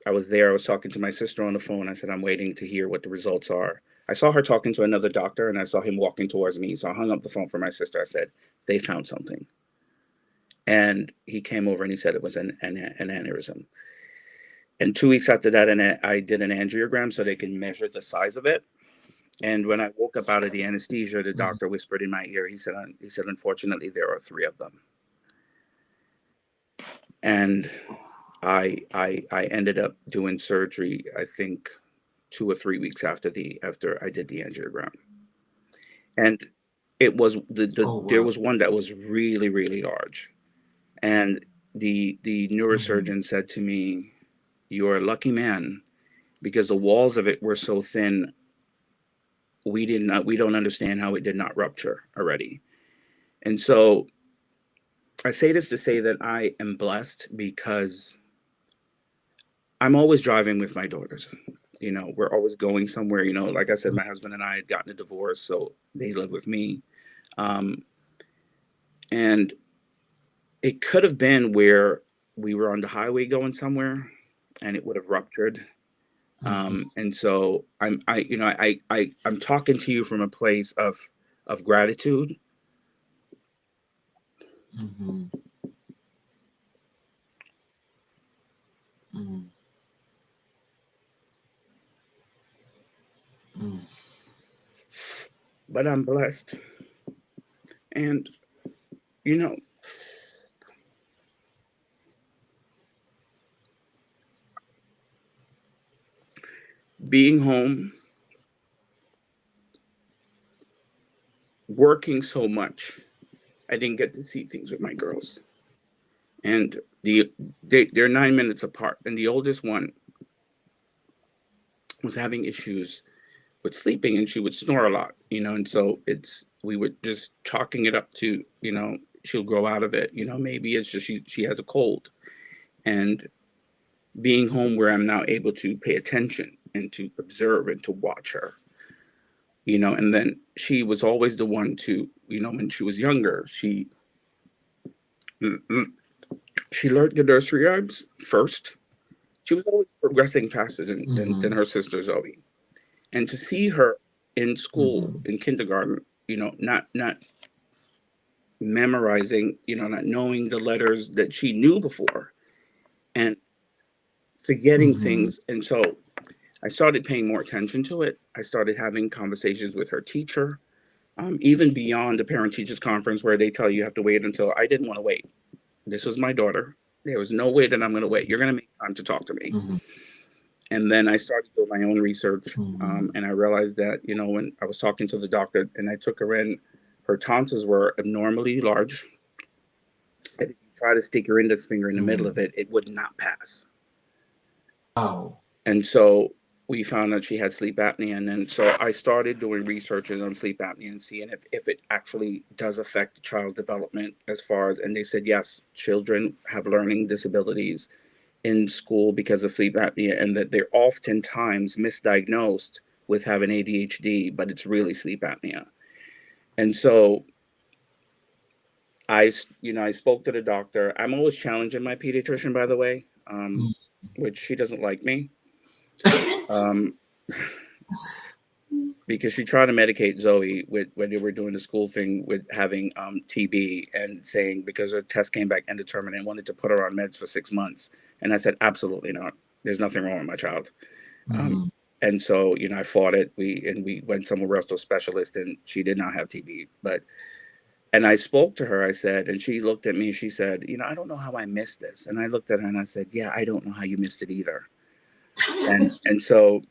I was there. I was talking to my sister on the phone. I said, I'm waiting to hear what the results are. I saw her talking to another doctor, and I saw him walking towards me. So I hung up the phone for my sister. I said, they found something. And he came over and he said it was an aneurysm. And 2 weeks after that, I did an angiogram so they can measure the size of it. And when I woke up out of the anesthesia, the Mm-hmm. doctor whispered in my ear. He said, unfortunately, there are 3 of them. And I ended up doing surgery, I think 2 or 3 weeks after I did the angiogram. And it was Oh there wow. was one that was really, really large. And the Mm-hmm. neurosurgeon said to me, you're a lucky man because the walls of it were so thin. We don't understand how it did not rupture already. And so I say this to say that I am blessed because I'm always driving with my daughters. We're always going somewhere. Like I said, my husband and I had gotten a divorce, so they live with me. Um, and it could have been where we were on the highway going somewhere and it would have ruptured. Mm-hmm. And so I'm talking to you from a place of gratitude. Mm-hmm. Mm-hmm. Mm-hmm. But I'm blessed. And, you know, being home, working so much, I didn't get to see things with my girls. And they're 9 minutes apart. And the oldest one was having issues with sleeping and she would snore a lot. And so we were just chalking it up to, she'll grow out of it. Maybe it's just she has a cold. And being home where I'm now able to pay attention and to observe and to watch her. And then she was always the one to, when she was younger, she learned the nursery rhymes first. She was always progressing faster than Mm-hmm. her sister Zoe. And to see her in school, Mm-hmm. in kindergarten, not memorizing, not knowing the letters that she knew before and forgetting Mm-hmm. things. And so I started paying more attention to it. I started having conversations with her teacher, even beyond the parent teachers conference where they tell you have to wait until I didn't want to wait. This was my daughter. There was no way that I'm going to wait. You're going to make time to talk to me. Mm-hmm. And then I started doing my own research, Mhm. and I realized that, when I was talking to the doctor and I took her in, her tonsils were abnormally large. And if you try to stick your index finger in the middle of Mhm. it, it would not pass. Wow. And so we found out she had sleep apnea. And then so I started doing researches on sleep apnea and seeing if it actually does affect the child's development as far as, and they said, yes, children have learning disabilities in school because of sleep apnea, and that they're oftentimes misdiagnosed with having ADHD, but it's really sleep apnea. And so I spoke to the doctor. I'm always challenging my pediatrician, by the way, Mhm. which she doesn't like me. Um, because she tried to medicate Zoe with when they were doing the school thing with having TB, and saying because her test came back indeterminate and wanted to put her on meds for 6 months. And I said, absolutely not. There's nothing wrong with my child. Um, Mhm. and so, I fought it. We went somewhere else to a specialist, and she did not have TB. And I spoke to her. I said, and she looked at me. She said, I don't know how I missed this. And I looked at her and I said, yeah, I don't know how you missed it either. And so,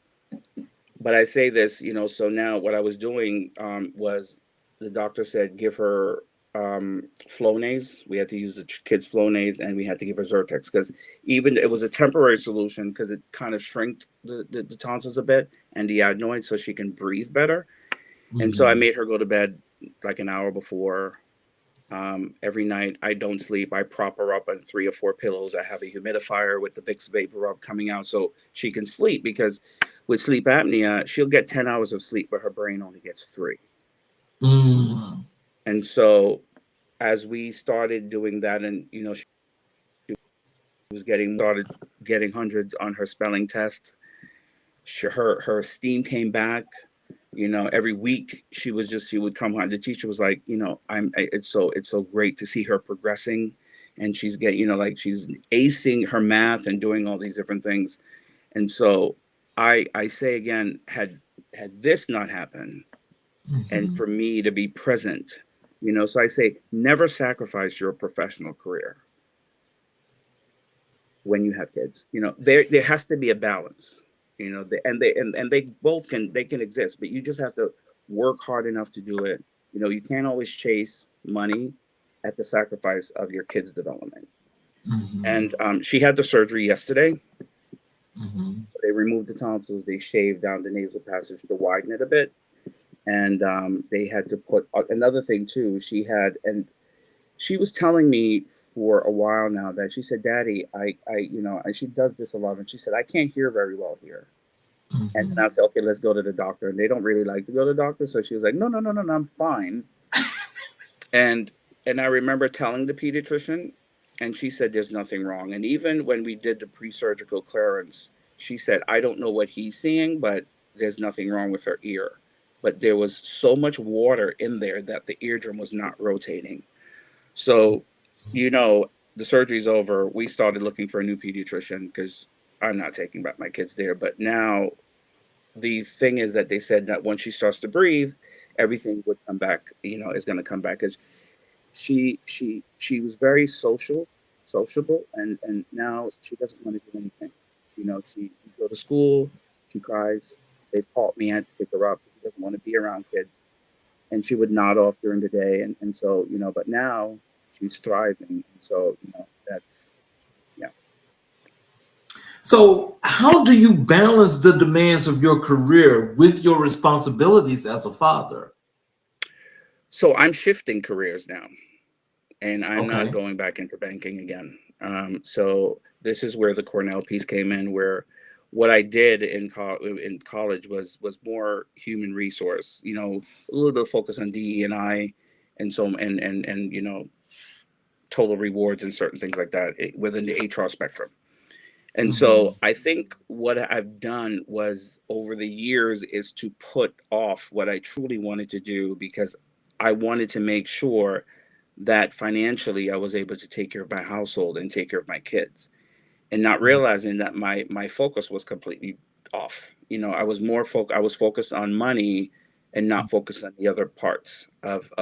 but I say this, so now what I was doing was the doctor said, give her Flonase. We had to use the kids' Flonase, and we had to give her Zyrtex, because even it was a temporary solution because it kind of shrinked the tonsils a bit and the adenoids so she can breathe better. And so I Mhm. made her go to bed like an hour before. Every night I don't sleep. I prop her up on 3 or 4 pillows. I have a humidifier with the Vicks vapor rub coming out so she can sleep, because with sleep apnea, she'll get 10 hours of sleep, but her brain only gets 3. Mhm. And so as we started doing that, and she was getting hundreds on her spelling test. Her steam came back. Every week she would come home. The teacher was like, it's so great to see her progressing, and she's getting, like she's acing her math and doing all these different things. And so I say again, had this not happened, and Mhm. for me to be present, so I say never sacrifice your professional career when you have kids. There has to be a balance. And they both can exist, but you just have to work hard enough to do it. You can't always chase money at the sacrifice of your kids' development. Mhm. And she had the surgery yesterday. Mhm. So they removed the tonsils, they shaved down the nasal passage to widen it a bit, and they had to put another thing too. She was telling me for a while now that she said, Daddy, and she does this a lot. And she said, I can't hear very well here. And then Mhm. I said, okay, let's go to the doctor. And they don't really like to go to the doctor. So she was like, no, no, no, no, no, I'm fine. And, and I remember telling the pediatrician, and she said, there's nothing wrong. And even when we did the pre-surgical clearance, she said, I don't know what he's seeing, but there's nothing wrong with her ear. But there was so much water in there that the eardrum was not rotating. So, you know, the surgery's over. We started looking for a new pediatrician because I'm not taking back my kids there. But now the thing is that they said that once she starts to breathe, everything would come back. Is going to come back, because she was very sociable, and now she doesn't want to do anything. She we go to school, she cries. They've called me. I had to pick her up. She doesn't want to be around kids, and she would nod off during the day, and so but now she's thriving, and so that's yeah. So, how do you balance the demands of your career with your responsibilities as a father? So I'm shifting careers now, and I'm not Okay. going back into banking again. So this is where the Cornell piece came in, where what I did in college was more human resource, a little bit of focus on DE and I, and so and total rewards and certain things like that, within the HR spectrum. And so Mhm. I think what I've done was over the years is to put off what I truly wanted to do, because I wanted to make sure that financially I was able to take care of my household and take care of my kids, and not realizing that my focus was completely off. I was focused on money and not focused on the other parts of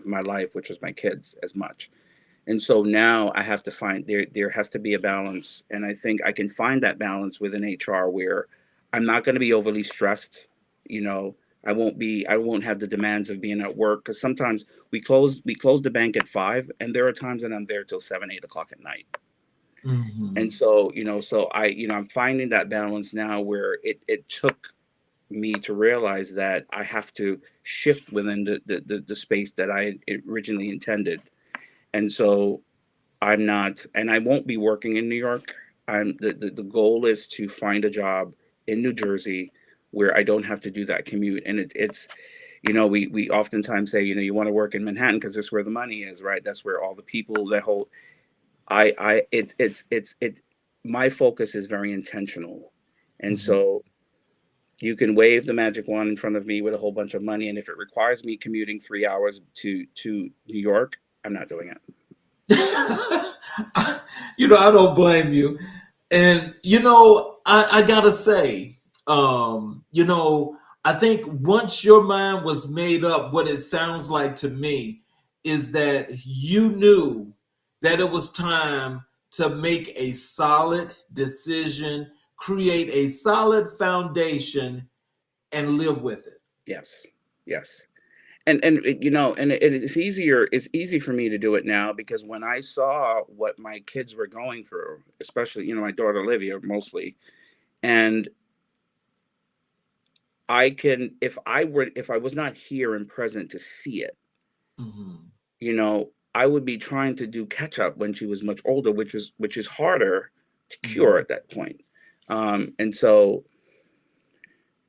my life, which was my kids as much. And so now I have to find there has to be a balance. And I think I can find that balance within HR where I'm not going to be overly stressed. You know, I won't have the demands of being at work, because sometimes we close the bank at 5, and there are times that I'm there till 7, 8 o'clock at night. And Mhm. so, so I'm finding that balance now where it took me to realize that I have to shift within the space that I originally intended. And so I'm not, and I won't be working in New York. The goal is to find a job in New Jersey where I don't have to do that commute. And it's, we oftentimes say, you want to work in Manhattan because that's where the money is, right? That's where all the people, that whole, it's, my focus is very intentional. And Mhm. so you can wave the magic wand in front of me with a whole bunch of money. And if it requires me commuting 3 hours to New York, I'm not doing it. I don't blame you. And I gotta say, I think once your mind was made up, what it sounds like to me is that you knew that it was time to make a solid decision, create a solid foundation, and live with it. Yes. Yes. It's easy for me to do it now, because when I saw what my kids were going through, especially, my daughter Olivia mostly, and if I was not here and present to see it, Mhm. I would be trying to do catch up when she was much older, which is harder to cure Mhm. at that point. And so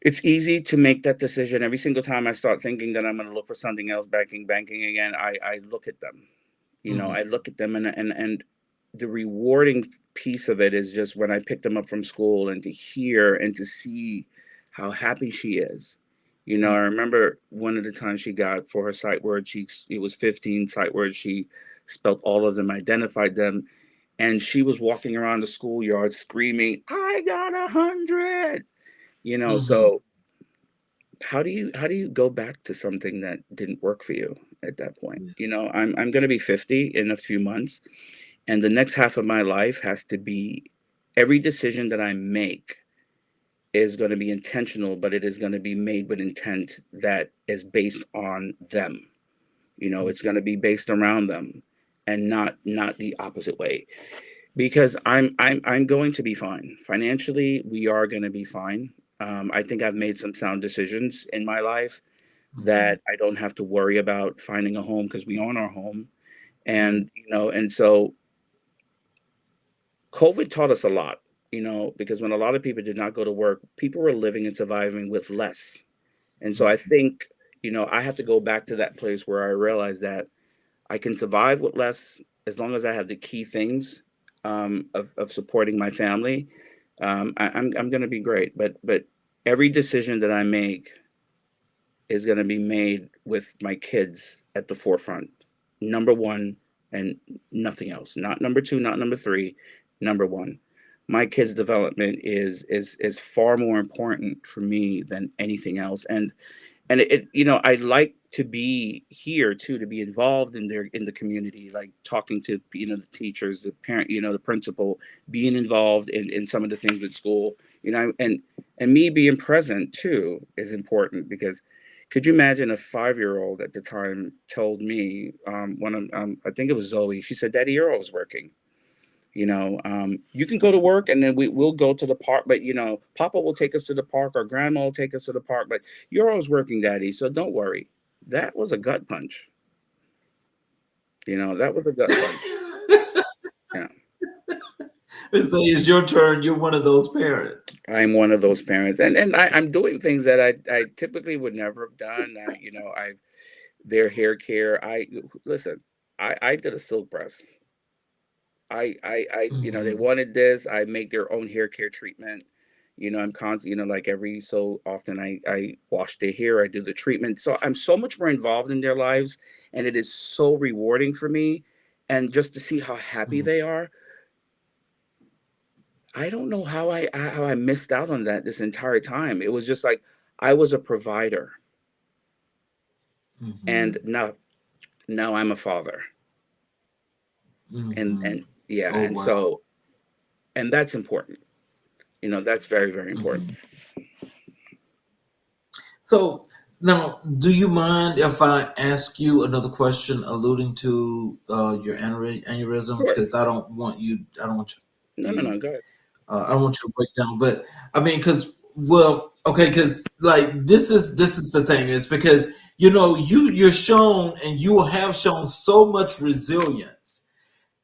it's easy to make that decision. Every single time I start thinking that I'm going to look for something else, banking again, I look at them. I Mhm. look at them, and the rewarding piece of it is just when I pick them up from school and to hear and to see how happy she is. I remember one of the times she got, for her sight words, it was 15 sight words. She spelled all of them, identified them, and she was walking around the schoolyard screaming, "I got 100!" Mhm. So how do you go back to something that didn't work for you at that point? I'm going to be 50 in a few months, and the next half of my life has to be, every decision that I make is going to be intentional, but it is going to be made with intent that is based on them. It's going to be based around them, and not the opposite way, because I'm going to be fine financially. We are going to be fine. I think I've made some sound decisions in my life Mhm. that I don't have to worry about finding a home, because we own our home. Mhm. And so COVID taught us a lot, because when a lot of people did not go to work, people were living and surviving with less. And so I Mhm. think, I have to go back to that place where I realized that I can survive with less as long as I have the key things, of supporting my family. I'm going to be great. But every decision that I make is going to be made with my kids at the forefront. Number one, and nothing else. Not number two, not number three, number one. My kids' development is far more important for me than anything else. And I like to be here too, to be involved in the community, like talking to, the teachers, the parent, the principal, being involved in some of the things with school, and me being present too is important, because could you imagine a 5-year-old at the time told me, one of I think it was Zoe, she said, "Daddy, you're always working. You can go to work, and then we'll go to the park, but Papa will take us to the park, or Grandma will take us to the park, but you're always working, Daddy, so don't worry." That was a gut punch. That was a gut punch. Yeah. So it's your turn. You're one of those parents. I'm one of those parents, and I'm doing things that I typically would never have done. I their hair care. I listen. I did a silk press. They Mhm. wanted this. I make their own hair care treatment. I'm constant, like every so often I wash their hair, I do the treatment. So I'm so much more involved in their lives, and it is so rewarding for me. And just to see how happy Mhm. they are, I don't know how I missed out on that this entire time. It was just like I was a provider, and Mhm. now I'm a father. Hmm. Yeah, Oh and wow. so, and that's important. That's very, very important. Hmm. So now, do you mind if I ask you another question alluding to your aneurysms? Sure. Because I don't want No, no, you, no, go ahead. I don't want you to break down. But I mean, well, okay, because like this is the thing is because you're shown and you have shown so much resilience.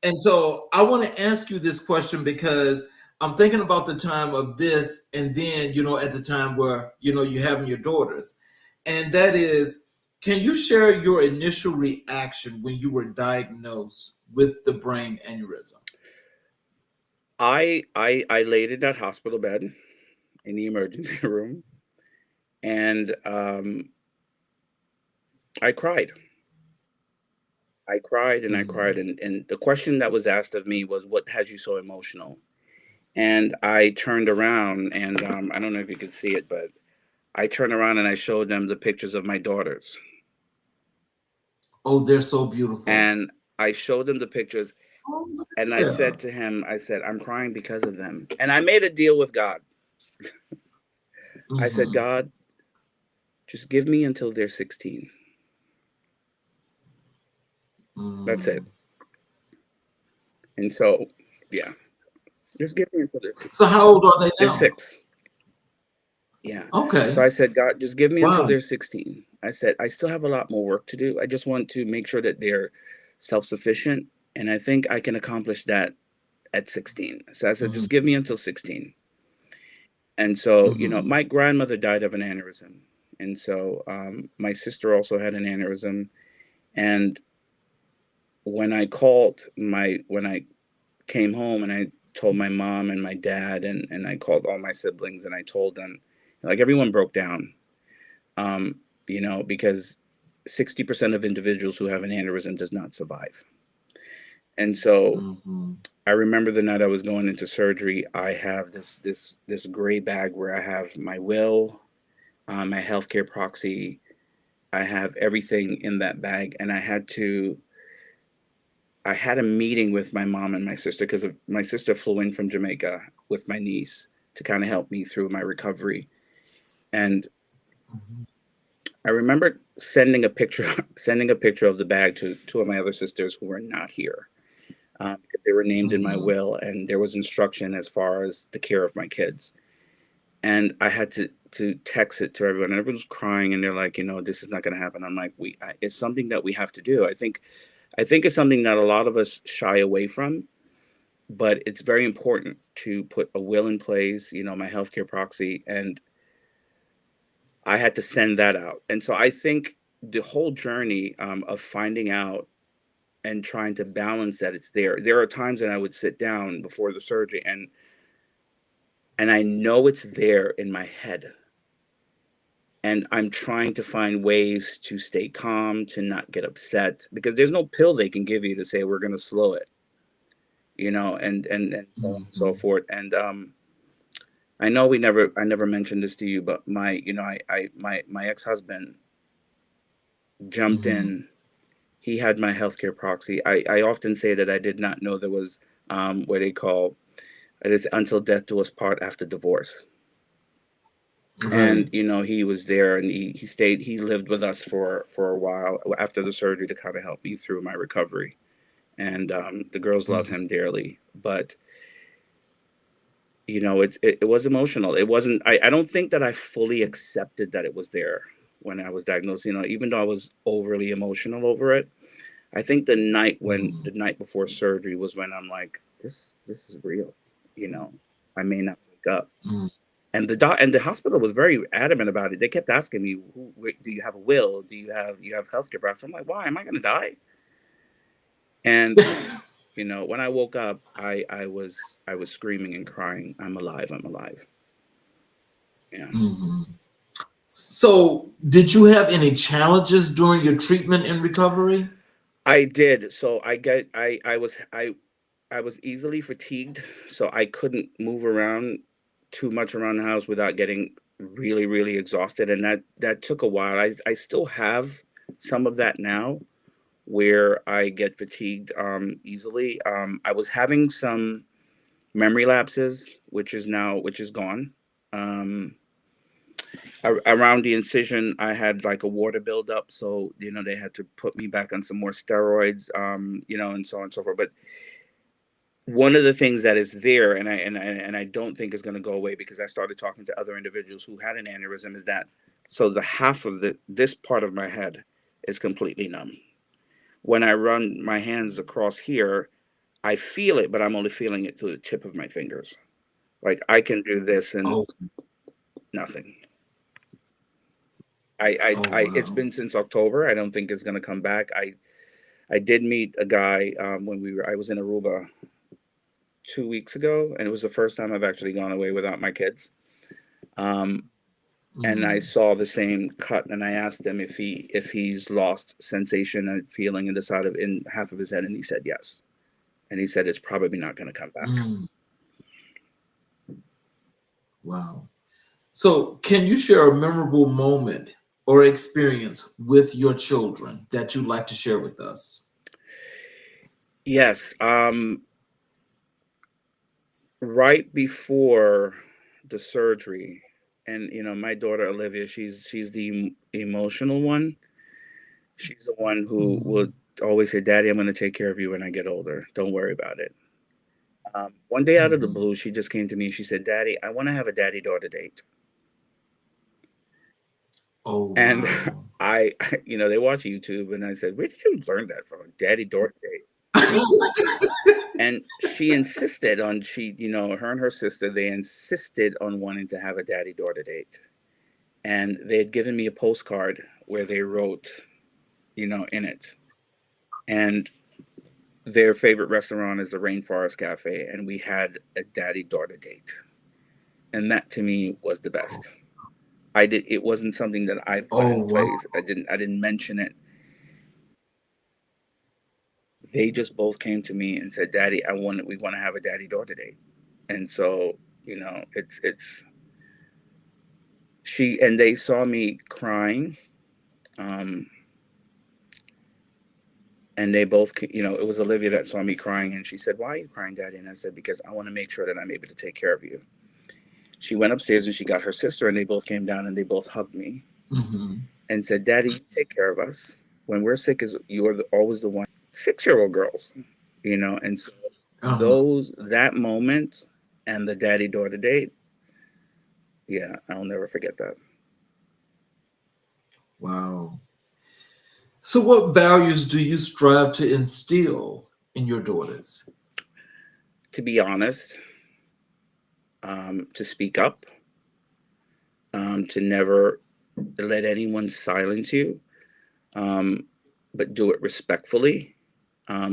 And so I want to ask you this question because I'm thinking about the time of this, and then at the time where you're having your daughters, and that is, can you share your initial reaction when you were diagnosed with the brain aneurysm? I laid in that hospital bed in the emergency room, and I cried. I cried and I cried, Mm. and the question that was asked of me was, "What has you so emotional?" And I turned around, and I don't know if you could see it, but I turned around and I showed them the pictures of my daughters, Oh, they're so beautiful. and I showed them the pictures, Oh, look and at I said that. to him, I said, "I'm crying because of them." And I made a deal with God. I said, Hmm. "God, just give me until they're 16. That's it." Mm. And so, yeah, just give me until they're So 16. how old are they They're now? 6. Yeah. So Okay. I said, "God, just give me until Wow. they're 16." I said, "I still have a lot more work to do. I just want to make sure that they're self-sufficient, and I think I can accomplish that at 16." So I said, Hmm. "Just give me until 16." And so, Hmm. my grandmother died of an aneurysm. And so, my sister also had an aneurysm. And when I came home and I told my mom and my dad, and I called all my siblings and I told them, like everyone broke down, um, because 60% of individuals who have an aneurysm does not survive. And so Hmm. I remember the night I was going into surgery, I have this gray bag where I have my will, my healthcare proxy. I have everything in that bag, and I had a meeting with my mom and my sister because my sister flew in from Jamaica with my niece to kind of help me through my recovery. And I remember sending a picture sending a picture of the bag to two of my other sisters who were not here, because they were named in my Hmm. will, and there was instruction as far as the care of my kids. And I had to text it to everyone, and everyone was crying, and they're like, this is not going to happen. I'm like, it's something that we have to do. I think it's something that a lot of us shy away from, but it's very important to put a will in place. My healthcare proxy, and I had to send that out. And so I think the whole journey, of finding out and trying to balance that it's there. There are times that I would sit down before the surgery, and I know it's there in my head, and I'm trying to find ways to stay calm, to not get upset, because there's no pill they can give you to say we're going to slow it, and so on and so Hmm. forth. And I never mentioned this to you, but my ex-husband jumped Hmm. in. He had my healthcare proxy. I often say that I did not know there was, what they call it is until death do us part after divorce. And Right. he was there, and he lived with us for a while after the surgery to kind of help me through my recovery. And the girls love Hmm. him dearly, but it was emotional. It wasn't. I don't think that I fully accepted that it was there when I was diagnosed. Even though I was overly emotional over it, I think the Hmm. night before surgery was when I'm like, this is real. You know, I may not wake up. Hmm. And the hospital was very adamant about it. They kept asking me, "Do you have a will? Do you have healthcare products?" I'm like, "Why? Am I going to die?" And when I woke up, I was screaming and crying. I'm alive. I'm alive. Yeah. Hmm. So, did you have any challenges during your treatment and recovery? I did. So I was easily fatigued, so I couldn't move around too much around the house without getting really, really exhausted, and that took a while. I still have some of that now, where I get fatigued easily. I was having some memory lapses, which is gone. Um, Around the incision, I had like a water buildup, so they had to put me back on some more steroids, and so on and so forth. But one of the things that is there, and I don't think is going to go away, because I started talking to other individuals who had an aneurysm, is that so the half of this part of my head is completely numb. When I run my hands across here, I feel it, but I'm only feeling it to the tip of my fingers. Like I can do this and Oh, nothing. oh It's wow. been since October. I don't think it's going to come back. I did meet a guy when I was in Aruba 2 weeks ago, and it was the first time I've actually gone away without my kids. Um, and I Mm. saw the same cut, and I asked him if he's lost sensation and feeling in the side of in half of his head, and he said yes. And he said it's probably not going to come back. Mm. Wow. So, can you share a memorable moment or experience with your children that you'd like to share with us? Yes. Right before the surgery, and my daughter Olivia, she's the emotional one. She's the one who Mhm. would always say, "Daddy, I'm going to take care of you when I get older. Don't worry about it." One day out of the Mhm. blue, she just came to me and she said, "Daddy, I want to have a daddy-daughter date." Oh And wow. they watch YouTube, and I said, "Where did you learn that from? Daddy-daughter date?" And she insisted on her and her sister, they insisted on wanting to have a daddy-daughter date. And they had given me a postcard where they wrote, in it. And their favorite restaurant is the Rainforest Cafe, and we had a daddy-daughter date. And that to me was the best. It wasn't something that I put Oh in wow. place. I didn't mention it. They just both came to me and said, "Daddy, we want to have a daddy-daughter date." And so, it's she and they saw me crying. Um, and they both, it was Olivia that saw me crying, and she said, "Why are you crying, Daddy?" And I said, "Because I want to make sure that I'm able to take care of you." She went upstairs and she got her sister, and they both came down and they both hugged me Mhm. and said, "Daddy, you take care of us. When we're sick, you're always the one." 6-year-old girls, and so Uh-huh. that moment and the daddy daughter date, yeah, I'll never forget that. Wow. So, what values do you strive to instill in your daughters? To be honest, to speak up, to never let anyone silence you, um, but do it respectfully.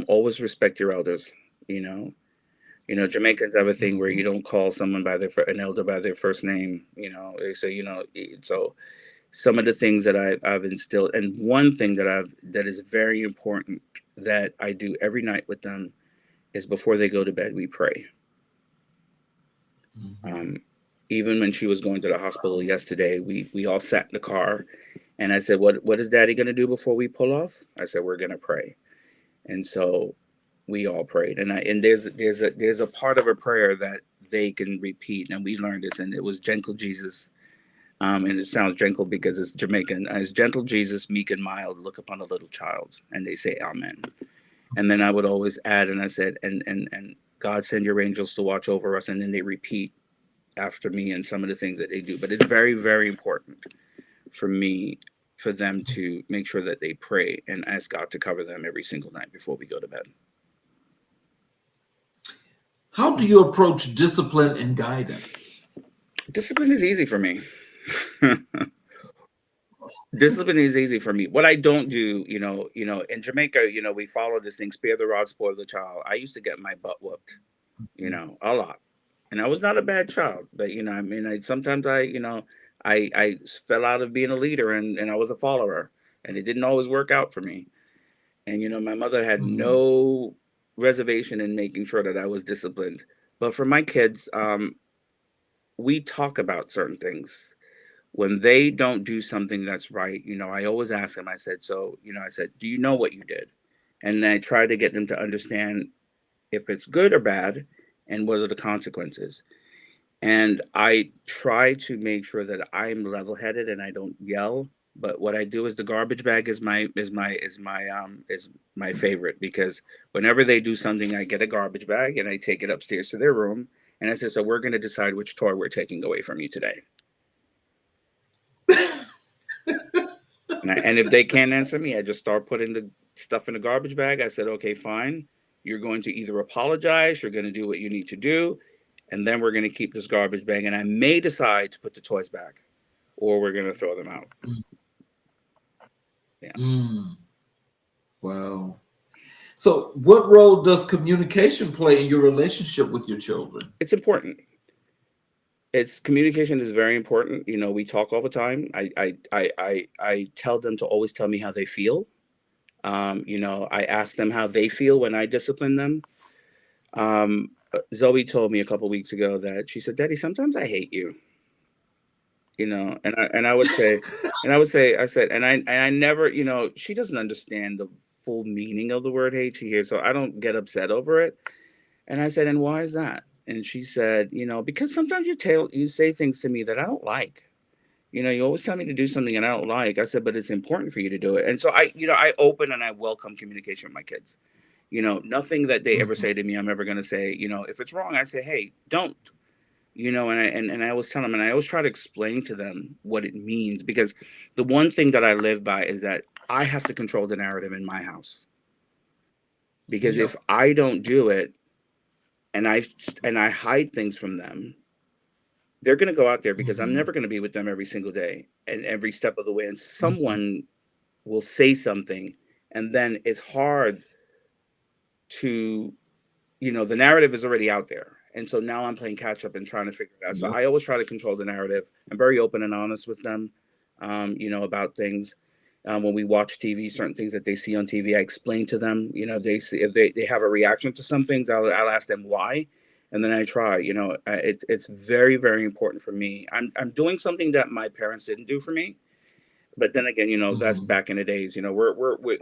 Always respect your elders. You know, Jamaicans have a thing where you Mhm. don't call someone by an elder by their first name. They say, so some of the things that I've instilled, and one thing that is very important that I do every night with them is before they go to bed, we pray. Mhm. Um, Even when she was going to the hospital yesterday, we all sat in the car, and I said, "What is Daddy going to do before we pull off?" I said, "We're going to pray." And so we all prayed, and there's a part of a prayer that they can repeat, and we learned this, and it was gentle Jesus. And it sounds gentle because it's Jamaican. As gentle Jesus, meek and mild, look upon a little child, and they say Amen. And then I would always add, and I said, and God send your angels to watch over us, and then they repeat after me and some of the things that they do. But it's very, very important for me for them to make sure that they pray and ask God to cover them every single night before we go to bed. How do you approach discipline and guidance? Discipline is easy for me. Discipline is easy for me. What I don't do, in Jamaica, we follow this thing: spare the rod, spoil the child. I used to get my butt whooped, a lot, and I was not a bad child, but I mean, sometimes I fell out of being a leader, and I was a follower, and it didn't always work out for me. And my mother had Mhm. no reservation in making sure that I was disciplined. But for my kids, we talk about certain things when they don't do something that's right. I always ask them. I said, "So, I said, do you know what you did?" And I try to get them to understand if it's good or bad and what are the consequences. And I try to make sure that I'm level-headed and I don't yell. But what I do is the garbage bag is my favorite, because whenever they do something, I get a garbage bag and I take it upstairs to their room, and I say, so we're going to decide which toy we're taking away from you today. And if they can't answer me, I just start putting the stuff in the garbage bag. I said, okay, fine. You're going to either apologize, you're going to do what you need to do, and then we're going to keep this garbage bag. And I may decide to put the toys back, or we're going to throw them out. Yeah. Wow. So, what role does communication play in your relationship with your children? It's important. Communication is very important. We talk all the time. I tell them to always tell me how they feel. I ask them how they feel when I discipline them. Zoe told me a couple weeks ago that she said, "Daddy, sometimes I hate you." And I would say, I said, and I never, she doesn't understand the full meaning of the word hate. She hears, so I don't get upset over it. And I said, and why is that? And she said, because sometimes you say things to me that I don't like. You always tell me to do something and I don't like. I said, but it's important for you to do it. And so I open and I welcome communication with my kids. Nothing that they ever say to me, I'm ever going to say, if it's wrong, I say, hey, don't, and I always tell them, and I always try to explain to them what it means, because the one thing that I live by is that I have to control the narrative in my house. Because if I don't do it, and I hide things from them, they're going to go out there, because I'm never going to be with them every single day and every step of the way. And someone will say something, and then it's hard to, the narrative is already out there. And so now I'm playing catch up and trying to figure it out. So I always try to control the narrative. I'm very open and honest with them, about things. When we watch TV, certain things that they see on TV, I explain to them. They see, if they have a reaction to some things, I'll ask them why, and then I try. It's very, very important for me. I'm doing something that my parents didn't do for me, but then again, that's back in the days. We're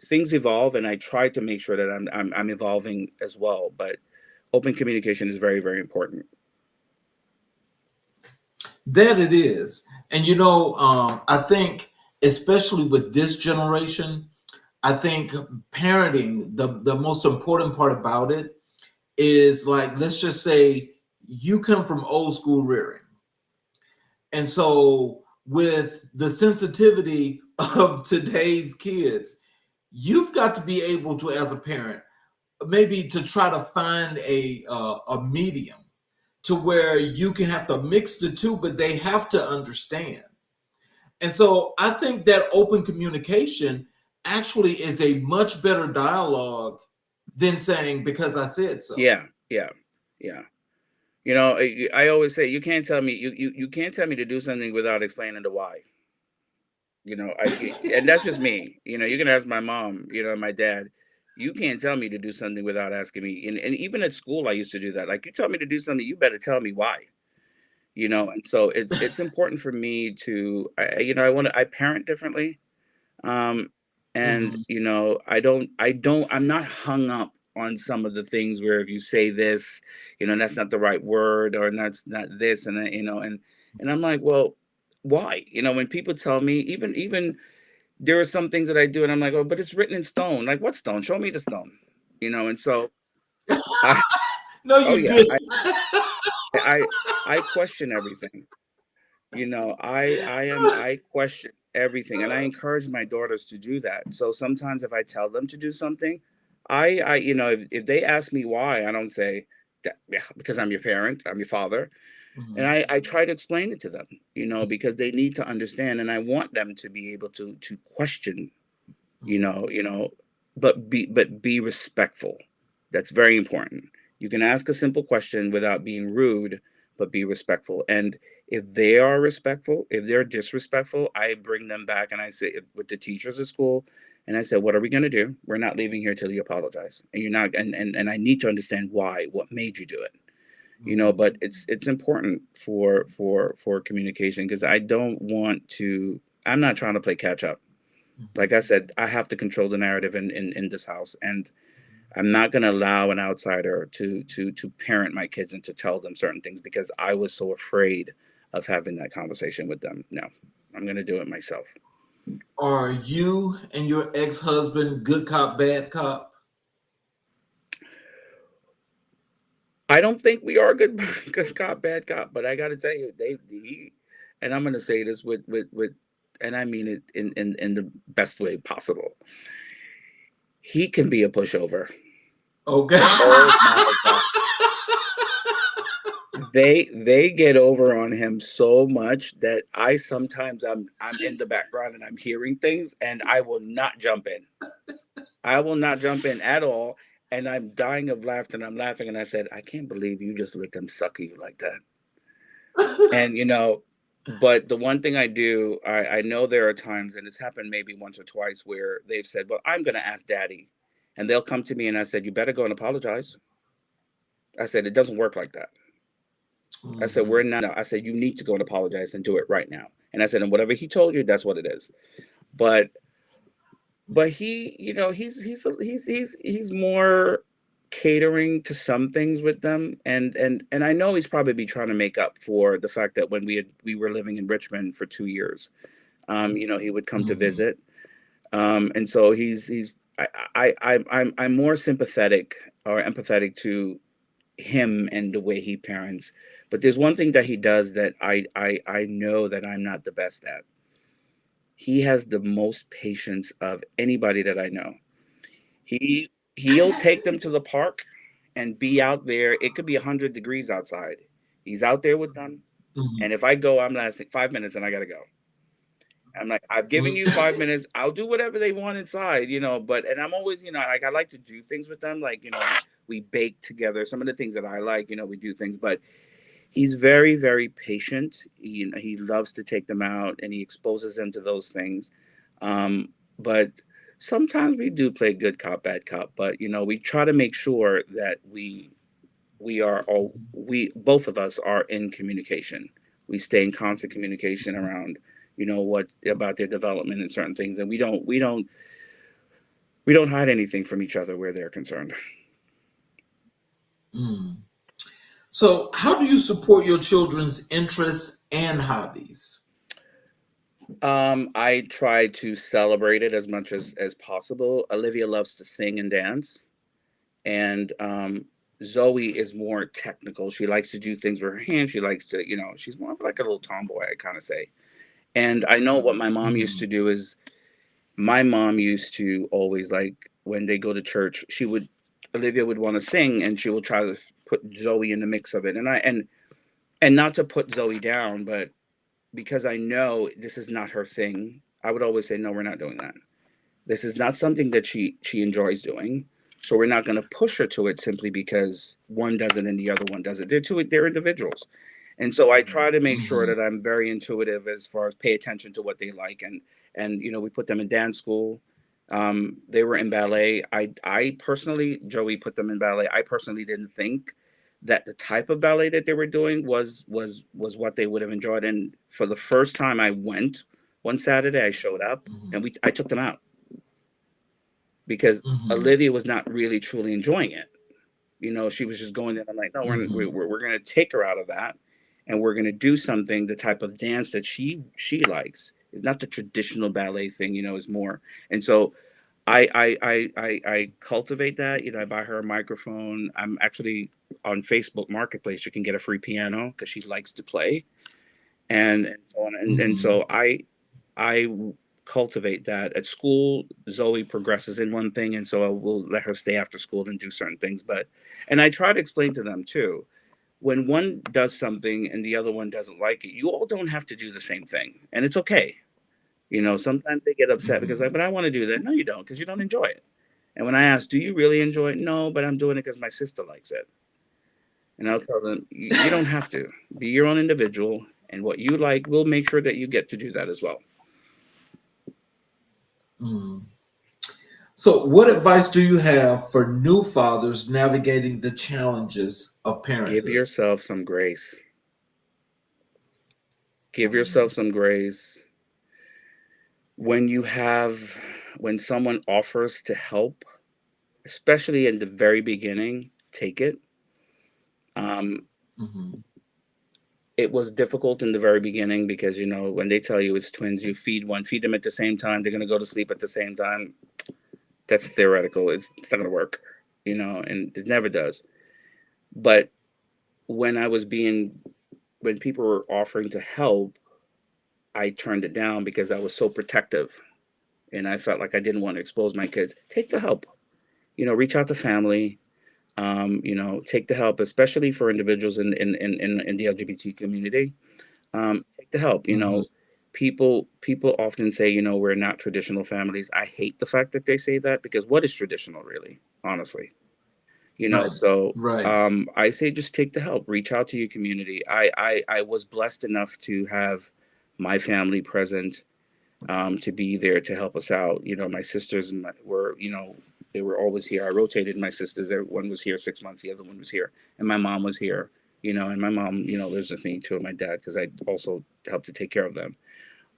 things evolve, and I try to make sure that I'm evolving as well. But open communication is very, very important. That it is, and I think, especially with this generation, I think parenting, the most important part about it is, like, let's just say you come from old school rearing. And so with the sensitivity of today's kids, you've got to be able to, as a parent, maybe to try to find a medium to where you can have to mix the two, but they have to understand. And so I think that open communication actually is a much better dialogue than saying, because I said so. Yeah. I always say, you can't tell me you can't tell me to do something without explaining the why. And that's just me. You can ask my mom, and my dad. You can't tell me to do something without asking me. And even at school, I used to do that. Like, you tell me to do something, you better tell me why. And so it's important for me to, I parent differently. And I'm not hung up on some of the things where if you say this, that's not the right word, or that's not this, and and I'm like, well, why? When people tell me, even there are some things that I do, and I'm like, oh, but it's written in stone. Like, what stone? Show me the stone. And so I, No, oh you yeah, did. I question everything. I question everything, and I encourage my daughters to do that. So sometimes if I tell them to do something, if they ask me why, I don't say that, "Yeah, because I'm your parent, I'm your father." And I try to explain it to them, because they need to understand, and I want them to be able to question, but be respectful. That's very important. You can ask a simple question without being rude, but be respectful. And if they are respectful, if they're disrespectful, I bring them back, and I say, with the teachers at school, and I said, what are we going to do? We're not leaving here till you apologize. And you're not, and I need to understand why, what made you do it. But it's important for communication, because I'm not trying to play catch up. Like I said, I have to control the narrative in this house, and I'm not going to allow an outsider to parent my kids and to tell them certain things because I was so afraid of having that conversation with them. No, I'm going to do it myself. Are you and your ex-husband good cop, bad cop? I don't think we are good good cop, bad cop, but I got to tell you, and I'm going to say this with, and I mean it in the best way possible. He can be a pushover. Okay. Oh my God. They get over on him so much that I sometimes I'm in the background and I'm hearing things and I will not jump in. I will not jump in at all. And I'm dying of laughter and I'm laughing and I said, I can't believe you just let them sucker you like that. And but the one thing I do, I know there are times, and it's happened maybe once or twice, where they've said, well, I'm gonna ask daddy. And they'll come to me and I said, you better go and apologize. I said, it doesn't work like that. I said, Mhm. we're not. I said, you need to go and apologize and do it right now. And I said, and whatever he told you, that's what it is. But he, he's more catering to some things with them, and I know he's probably trying to make up for the fact that when we were living in Richmond for 2 years, he would come to Mhm. visit, and so he's I'm more sympathetic or empathetic to him and the way he parents. But there's one thing that he does that I know that I'm not the best at. He has the most patience of anybody that I know. He'll take them to the park and be out there. It could be 100 degrees outside. He's out there with them. Mhm. And if I go, I'm lasting 5 minutes and I gotta go. I'm like, I've given you 5 minutes. I'll do whatever they want inside, but and I'm always, like I like to do things with them. Like, we bake together. Some of the things that I like, we do things, but he's very, very patient. He loves to take them out and he exposes them to those things. But sometimes we do play good cop, bad cop. But we try to make sure that we are all we both of us are in communication. We stay in constant communication around what about their development and certain things, and we don't hide anything from each other where they're concerned. Mm. So, how do you support your children's interests and hobbies? I try to celebrate it as much as possible. Olivia loves to sing and dance, and Zoe is more technical. She likes to do things with her hands. She likes to, she's more of like a little tomboy, I kind of say. And I know what my mom used Mhm. to do is my mom used to always, like, when they go to church, Olivia would want to sing, and she will try to put Zoe in the mix of it. And not to put Zoe down, but because I know this is not her thing, I would always say, no, we're not doing that. This is not something that she enjoys doing. So we're not going to push her to it simply because one does it and the other one does it. They're individuals. And so I try to make sure Mhm. that I'm very intuitive as far as pay attention to what they like, and we put them in dance school. They were in ballet. I personally, Joey put them in ballet. I personally didn't think that the type of ballet that they were doing was what they would have enjoyed. And for the first time I went one Saturday, I showed up and Mhm. I took them out because Mhm. Olivia was not really truly enjoying it. She was just going there. I'm like, no, Mhm. we're going to take her out of that, and we're going to do something. The type of dance that she likes is not the traditional ballet thing. Is more. And so I cultivate that. I buy her a microphone. I'm actually on Facebook Marketplace. You can get a free piano because she likes to play, and so on. And Mhm. so I cultivate that. At school, Zoe progresses in one thing, and so I will let her stay after school and do certain things. And I try to explain to them too, when one does something and the other one doesn't like it, you all don't have to do the same thing, and it's okay. Sometimes they get upset because, like, Mhm. but I want to do that. No, you don't, because you don't enjoy it. And when I ask, do you really enjoy it? No, but I'm doing it because my sister likes it. And I'll tell them, you don't have to. Be your own individual, and what you like, we'll make sure that you get to do that as well. Mm. So, what advice do you have for new fathers navigating the challenges of Give parenthood? yourself some grace. Give yourself some grace. when someone offers to help, especially in the very beginning, take it. Um, Mhm. it was difficult in the very beginning because, when they tell you it's twins, you feed them at the same time, they're going to go to sleep at the same time. That's theoretical. It's not going to work, and it never does. But when when people were offering to help, I turned it down because I was so protective and I felt like I didn't want to expose my kids. Take the help, reach out to family, take the help, especially for individuals in the LGBT community. Take the help. Mhm. People often say, we're not traditional families. I hate the fact that they say that because what is traditional really, honestly? Right. So Right. I say just take the help, reach out to your community. I was blessed enough to have my family present, to be there to help us out. My sisters were, they were always here. I rotated my sisters. One was here 6 months, the other one was here, and my mom was here. And my mom, lives with me too, and my dad, because I also helped to take care of them.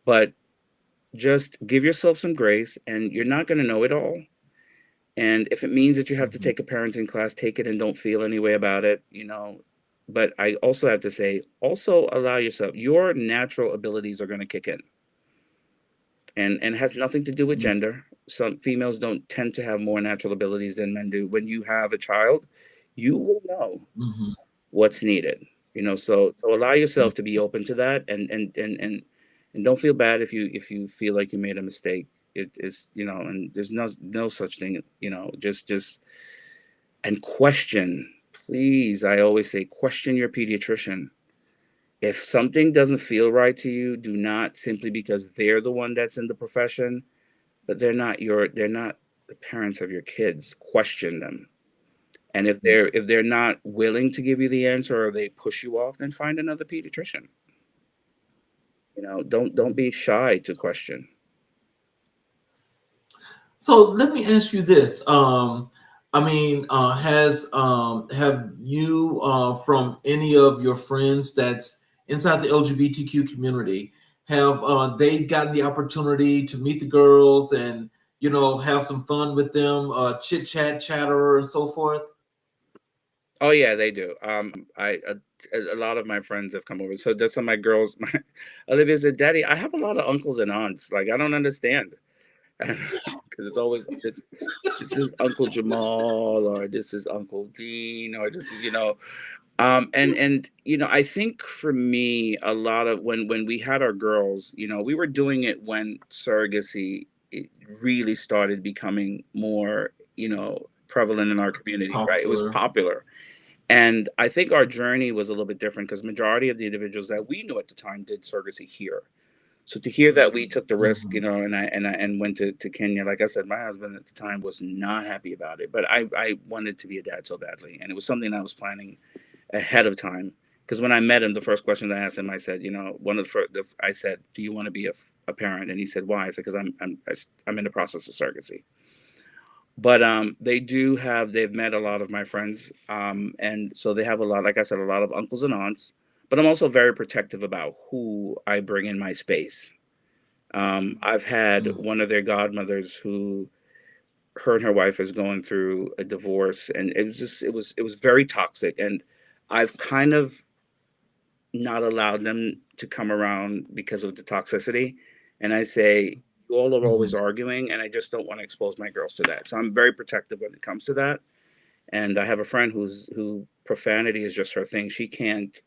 But just give yourself some grace, and you're not going to know it all. And if it means that you have to Mhm. take a parenting class, take it and don't feel any way about it. But I also have to say, also allow yourself, your natural abilities are going to kick in, and has nothing to do with Mhm. gender. Some females don't tend to have more natural abilities than men do. When you have a child, you will know Mhm. what's needed. So allow Mhm. yourself to be open to that, and don't feel bad if you feel like you made a mistake. It is, and there's no such thing, just and question. Please, I always say, question your pediatrician. If something doesn't feel right to you, do not, simply because they're the one that's in the profession, but they're not the parents of your kids. Question them. And if they're not willing to give you the answer, or they push you off, then find another pediatrician. Don't Mhm. be shy to question. So let me ask you this. I mean, has have you from any of your friends that's inside the LGBTQ community, have they gotten the opportunity to meet the girls and have some fun with them, chit chat, chatter, and so forth? Oh yeah, they do. I a lot of my friends have come over. So that's some of my girls. Olivia said, "Daddy, I have a lot of uncles and aunts. Like I don't understand." Because it's always this is Uncle Jamal, or this is Uncle Dean, or this is, I think for me, a lot of when we had our girls, we were doing it when surrogacy, it really started becoming more, prevalent in our community, right? It was Popular. popular. And I think our journey was a little bit different because majority of the individuals that we knew at the time did surrogacy here. So to hear that we took the risk, Mhm. and went to Kenya, like I said, my husband at the time was not happy about it, but I wanted to be a dad so badly, and it was something I was planning ahead of time. Because when I met him, the first question I asked him, I said, one of the first, I said, "Do you want to be a parent?" And he said, "Why?" I said, "Because I'm in the process of surrogacy." But they've met a lot of my friends, and so they have a lot, like I said, a lot of uncles and aunts. But I'm also very protective about who I bring in my space. I've had Mhm. one of their godmothers who, her and her wife is going through a divorce, and it was very toxic, and I've kind of not allowed them to come around because of the toxicity. And I say, you all are always Mhm. arguing, and I just don't want to expose my girls to that. So I'm very protective when it comes to that. And I have a friend who profanity is just her thing. She can't.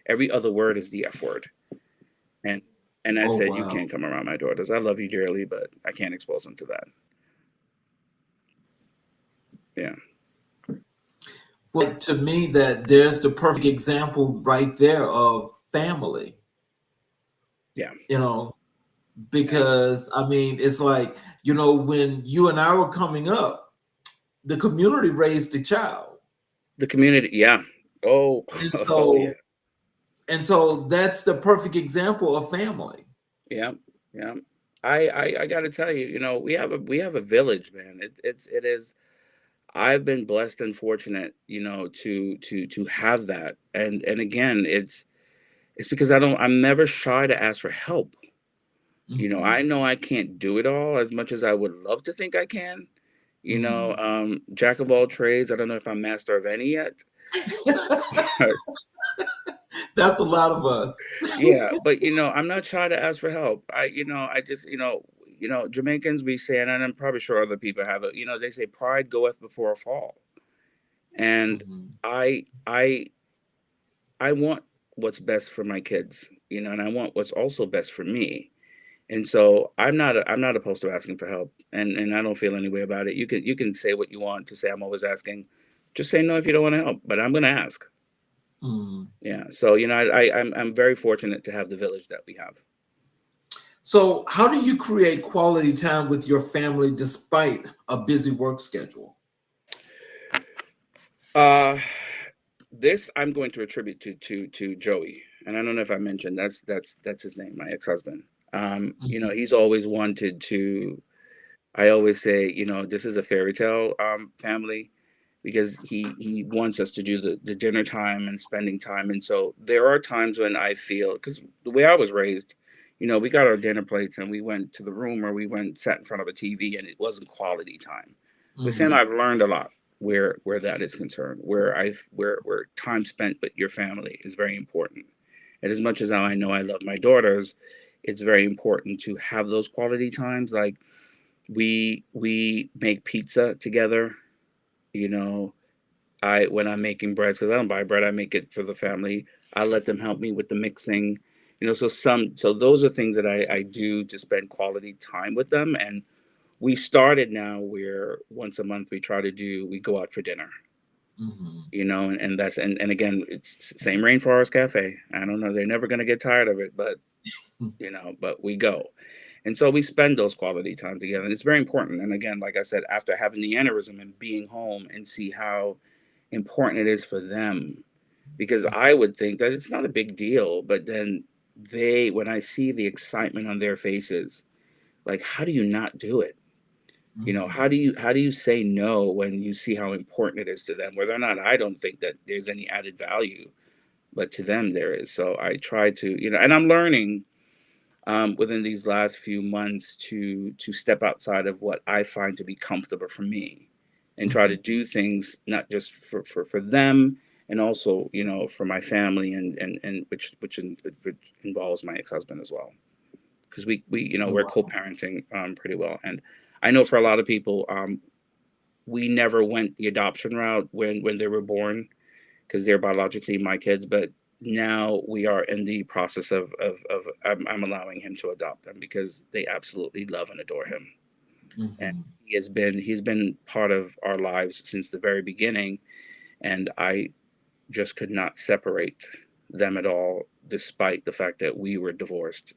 Every other word is the F word. And and I Oh said, you wow. can't come around my daughters. I love you dearly, but I can't expose them to that. Yeah. Well, to me, that there's the perfect example right there of family. Yeah. You know, Yeah. because I mean, it's like when you and I were coming up, the community raised the child, The community. Yeah. Oh. and Oh yeah. so that's the perfect example of family. Yeah. Yeah. I got to tell you, we have a village, man. It is. I've been blessed and fortunate, to have that. And again, it's because I'm never shy to ask for help. I know I can't do it all as much as I would love to think I can. Jack of all trades. I don't know if I'm master of any yet. That's a lot of us. Yeah, but I'm not trying to ask for help. I just, Jamaicans, we say, and I'm probably sure other people have it. They say pride goeth before a fall, and I, I, I want what's best for my kids, and I want what's also best for me. And so I'm not opposed to asking for help, and I don't feel any way about it. You can say what you want to say. I'm always asking. Just say no if you don't want to help, but I'm going to ask. Yeah. So I'm very fortunate to have the village that we have. So, how do you create quality time with your family despite a busy work schedule? This I'm going to attribute to Joey, and I don't know if I mentioned that's his name, my ex-husband. He's always wanted to. I always say, this is a fairy tale family, because he wants us to do the dinner time and spending time. And so there are times when I feel, because the way I was raised, we got our dinner plates and we went to the room, or we went sat in front of a TV, and it wasn't quality time. With him, I've learned a lot where that is concerned, where time spent with your family is very important. And as much as I know I love my daughters, it's very important to have those quality times. Like we make pizza together. When I'm making bread, because I don't buy bread, I make it for the family. I let them help me with the mixing. So those are things that I do to spend quality time with them. And we started now where once a month we go out for dinner. And that's and again, it's same Rainforest Cafe. I don't know, they're never gonna get tired of it, but but we go. And so we spend those quality time together. And it's very important. And again, like I said, after having the aneurysm and being home, and see how important it is for them, because I would think that it's not a big deal, but then when I see the excitement on their faces, like, how do you not do it? How do you say no when you see how important it is to them? Whether or not, I don't think that there's any added value, but to them there is. So I try to, and I'm learning within these last few months to step outside of what I find to be comfortable for me, and try to do things not just for them, and also for my family, and which involves my ex-husband as well, because we're co-parenting pretty well. And I know for a lot of people, we never went the adoption route when they were born, because they're biologically my kids, but now we are in the process of I'm allowing him to adopt them, because they absolutely love and adore him. And he's been part of our lives since the very beginning, and I just could not separate them at all, despite the fact that we were divorced,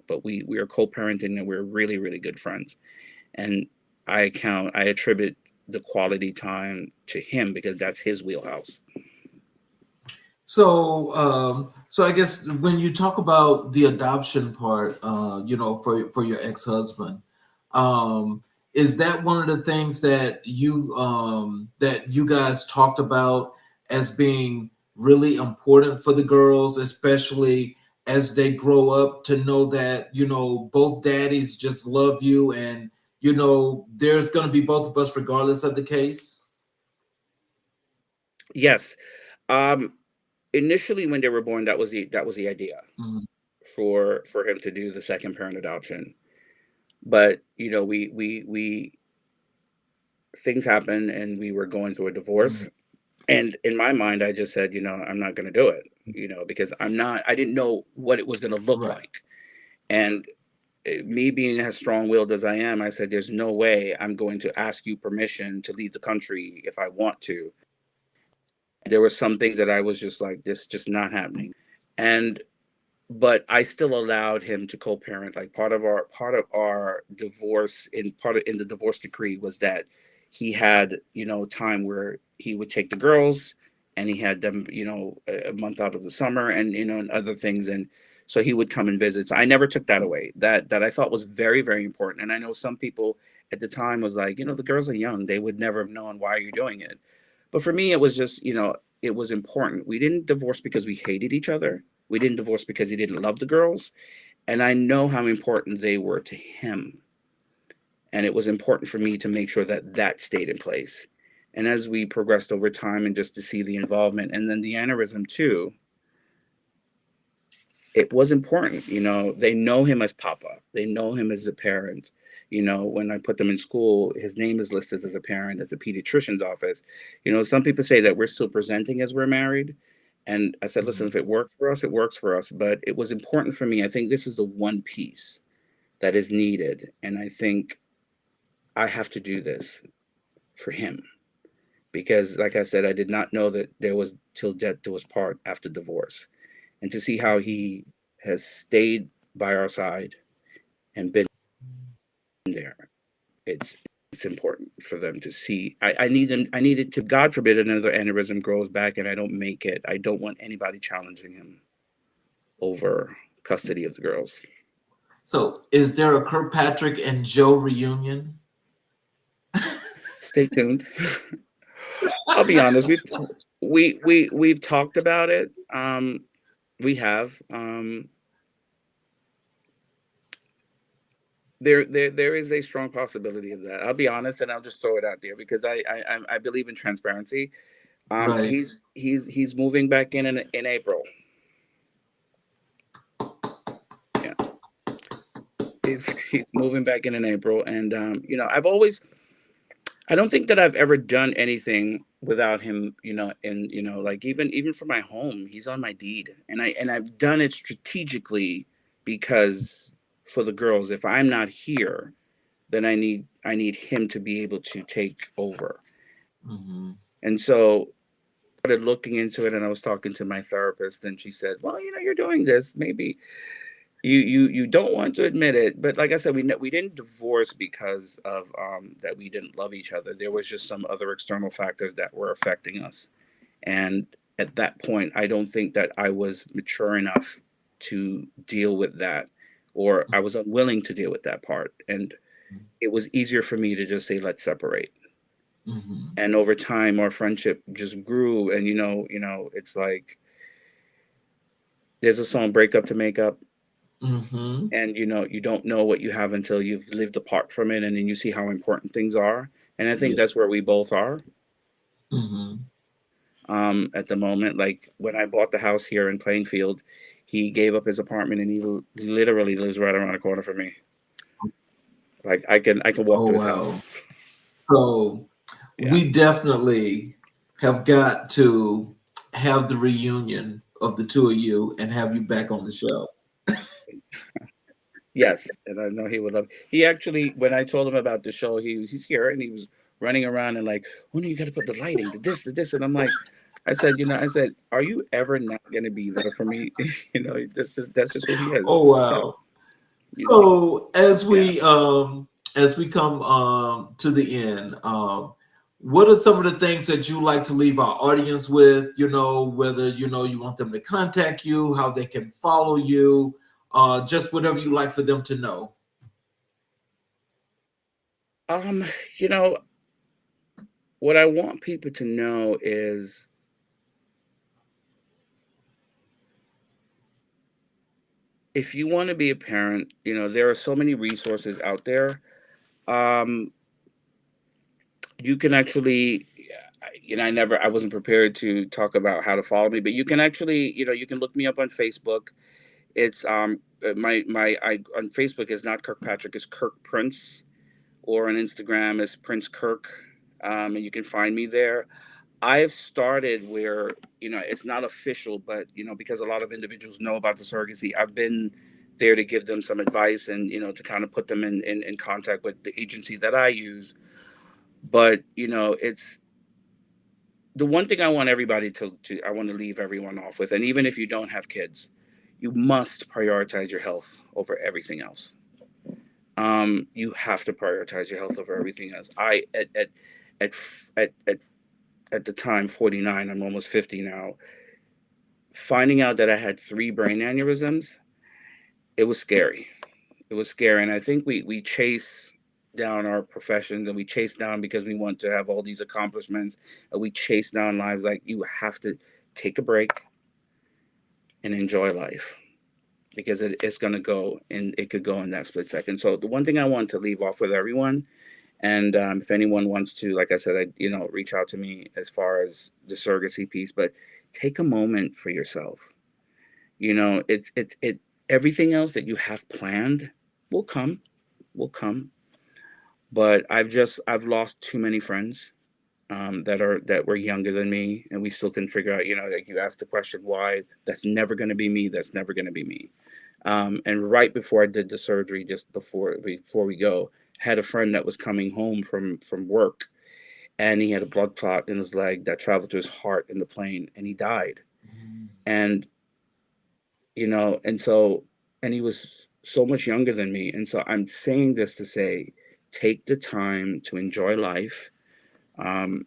but we are co-parenting, and we're really, really good friends. And I attribute the quality time to him, because that's his wheelhouse. So, so I guess when you talk about the adoption part, for your ex-husband, is that one of the things that you guys talked about as being really important for the girls, especially as they grow up, to know that both daddies just love you, and there's going to be both of us regardless of the case? Yes. Initially, when they were born, that was the idea for him to do the second parent adoption. But we things happened, and we were going through a divorce. And in my mind, I just said, I'm not going to do it, because I didn't know what it was going to look like. And me being as strong-willed as I am, I said, there's no way I'm going to ask you permission to leave the country if I want to. There were some things that I was just like, this just not happening. But I still allowed him to co-parent. Like part of our divorce, in the divorce decree, was that he had, time where he would take the girls, and he had them, a month out of the summer, and and other things. And so he would come and visit. So I never took that away. That I thought was very, very important. And I know some people at the time was like, the girls are young, they would never have known, why are you doing it? But for me, it was just, it was important. We didn't divorce because we hated each other. We didn't divorce because he didn't love the girls. And I know how important they were to him. And it was important for me to make sure that that stayed in place. And as we progressed over time and just to see the involvement and then the aneurysm too, it was important. They know him as Papa. They know him as a parent. When I put them in school, his name is listed as a parent, as a pediatrician's office. Some people say that we're still presenting as we're married. And I said, listen, Mhm. if it works for us, it works for us. But it was important for me. I think this is the one piece that is needed. And I think I have to do this for him. Because, like I said, I did not know that there was till death do us part after divorce. And to see how he has stayed by our side and been there, it's important for them to see. I need them. I need it to. God forbid another aneurysm grows back and I don't make it. I don't want anybody challenging him over custody of the girls. So, is there a Kirkpatrick and Joe reunion? Stay tuned. I'll be honest. We've talked about it. We have. There is a strong possibility of that. I'll be honest, and I'll just throw it out there because I believe in transparency. Right. He's moving back in April. Yeah, he's moving back in April, and I don't think that I've ever done anything without him. And like even for my home, he's on my deed, and I've done it strategically because for the girls, if I'm not here, then I need him to be able to take over. Mhm. And so I started looking into it, and I was talking to my therapist, and she said, "Well, you're doing this. Maybe you don't want to admit it, but like I said, we didn't divorce because of that we didn't love each other. There was just some other external factors that were affecting us, and at that point, I don't think that I was mature enough to deal with that, or I was unwilling to deal with that part, and it was easier for me to just say, let's separate. Mhm. And over time, our friendship just grew. And it's like there's a song, "Break Up to Make Up," Mhm. and you don't know what you have until you've lived apart from it, and then you see how important things are. And I think Yeah. that's where we both are Mhm. at the moment. Like when I bought the house here in Plainfield, he gave up his apartment, and he literally lives right around the corner from me. Like I can walk Oh to his wow. house. So Yeah. we definitely have got to have the reunion of the two of you and have you back on the show. Yes, and I know he would love. He actually, when I told him about the show, he's here and he was running around and like, "When are you got to put the lighting, the this?" And I'm like, I said, "Are you ever not going to be there for me?" That's just who he is. Oh wow. He's So yeah. as we come to the end, what are some of the things that you like to leave our audience with? Whether you want them to contact you, how they can follow you, just whatever you like for them to know. Um, you know what I want people to know is if you want to be a parent, there are so many resources out there. Um, you can actually I wasn't prepared to talk about how to follow me, but you can actually you can look me up on Facebook. It's my I on Facebook is not Kirkpatrick, it's Kirk Prince, or on Instagram is Prince Kirk. And you can find me there. I've started where it's not official, but because a lot of individuals know about the surrogacy, I've been there to give them some advice and to kind of put them in contact with the agency that I use. But it's the one thing I want everybody to I want to leave everyone off with, and even if you don't have kids, you must prioritize your health over everything else. You have to prioritize your health over everything else. I at at at, at the time 49, I'm almost 50 now. Finding out that I had 3 brain aneurysms, it was scary. It was scary, and I think we chase down our professions and we chase down because we want to have all these accomplishments, and we chase down lives. Like, you have to take a break and enjoy life. because it's going to go, and it could go in that split second. So the one thing I want to leave off with everyone, and if anyone wants to, like I said, reach out to me as far as the surrogacy piece, but take a moment for yourself. It everything else that you have planned will come, but I've lost too many friends that were younger than me, and we still can figure out, like you asked the question, why? That's never going to be me. That's never going to be me. And right before I did the surgery, just before we go, had a friend that was coming home from work, and he had a blood clot in his leg that traveled to his heart in the plane, and he died. And and he was so much younger than me. And so I'm saying this to say, take the time to enjoy life, and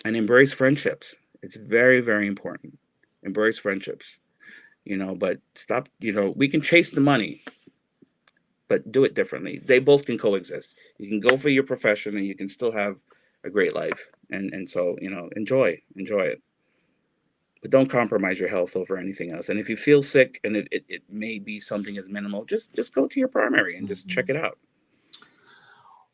embrace friendships. It's very, very important. Embrace friendships, but stop, we can chase the money, but do it differently. They both can coexist. You can go for your profession, and you can still have a great life. And so, enjoy it. But don't compromise your health over anything else. And if you feel sick, and it may be something as minimal, just go to your primary and just check it out.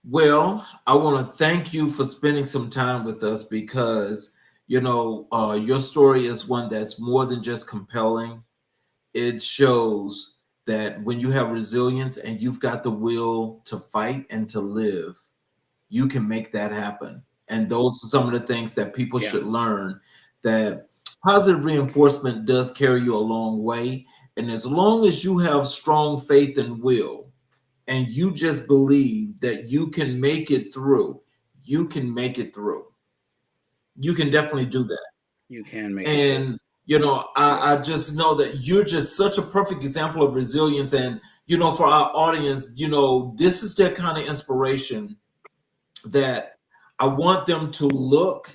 Well, I want to thank you for spending some time with us, because, your story is one that's more than just compelling. It shows that when you have resilience and you've got the will to fight and to live, you can make that happen. And those are some of the things that people should learn, that positive reinforcement does carry you a long way. And as long as you have strong faith and will, and you just believe that you can make it through, you can make it through. You can definitely do that. You can make it And, I just know that you're just such a perfect example of resilience. And, for our audience, this is their kind of inspiration that I want them to look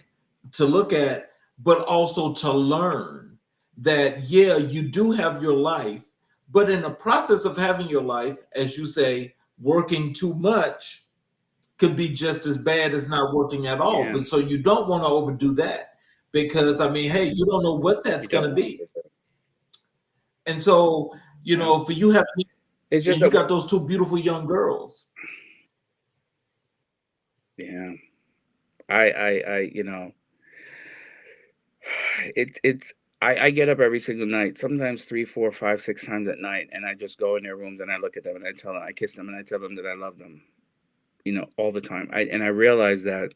at, but also to learn that, you do have your life, but in the process of having your life, as you say, working too much could be just as bad as not working at all. But so you don't want to overdo that, because hey, you don't know what that's going to be. And so, for you have, it's just you got those two beautiful young girls. Yeah. I get up every single night, sometimes 3, 4, 5, 6 times at night, and I just go in their rooms and I look at them and I kiss them and I tell them that I love them, all the time. I realized that,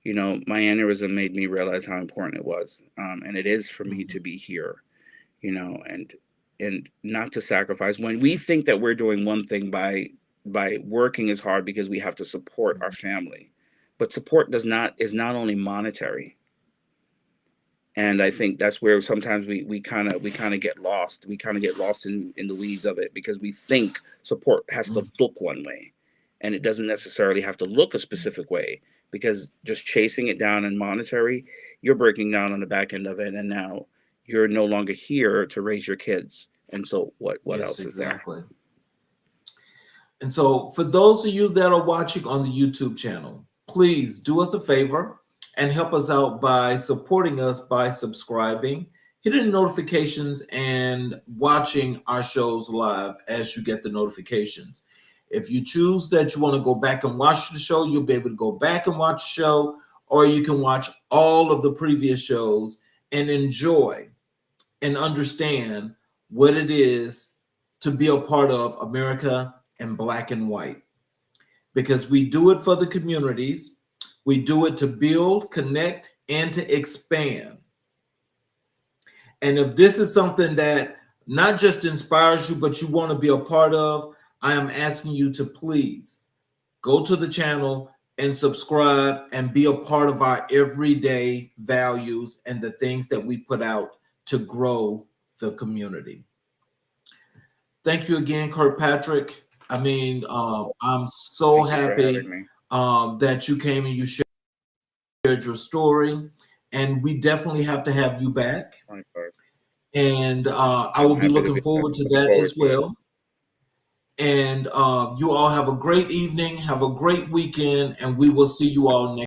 my aneurysm made me realize how important it was, and it is for me to be here, and not to sacrifice. When we think that we're doing one thing by working as hard because we have to support our family, but support is not only monetary. And I think that's where sometimes we kind of get lost. We kind of get lost in the weeds of it, because we think support has to look one way, and it doesn't necessarily have to look a specific way, because just chasing it down in monetary, you're breaking down on the back end of it. And now you're no longer here to raise your kids. And so what else is there? Exactly. And so for those of you that are watching on the YouTube channel, please do us a favor and help us out by supporting us by subscribing, hitting notifications, and watching our shows live as you get the notifications. If you choose that you want to go back and watch the show, you'll be able to go back and watch the show, or you can watch all of the previous shows and enjoy and understand what it is to be a part of America in Black and White. Because we do it for the communities. We do it to build, connect, and to expand. And if this is something that not just inspires you, but you want to be a part of, I am asking you to please go to the channel and subscribe and be a part of our everyday values and the things that we put out to grow the community. Thank you again, Kirkpatrick. I'm so happy that you came and you shared your story, and we definitely have to have you back. And I will be looking forward to that as well. And you all have a great evening, have a great weekend, and we will see you all next.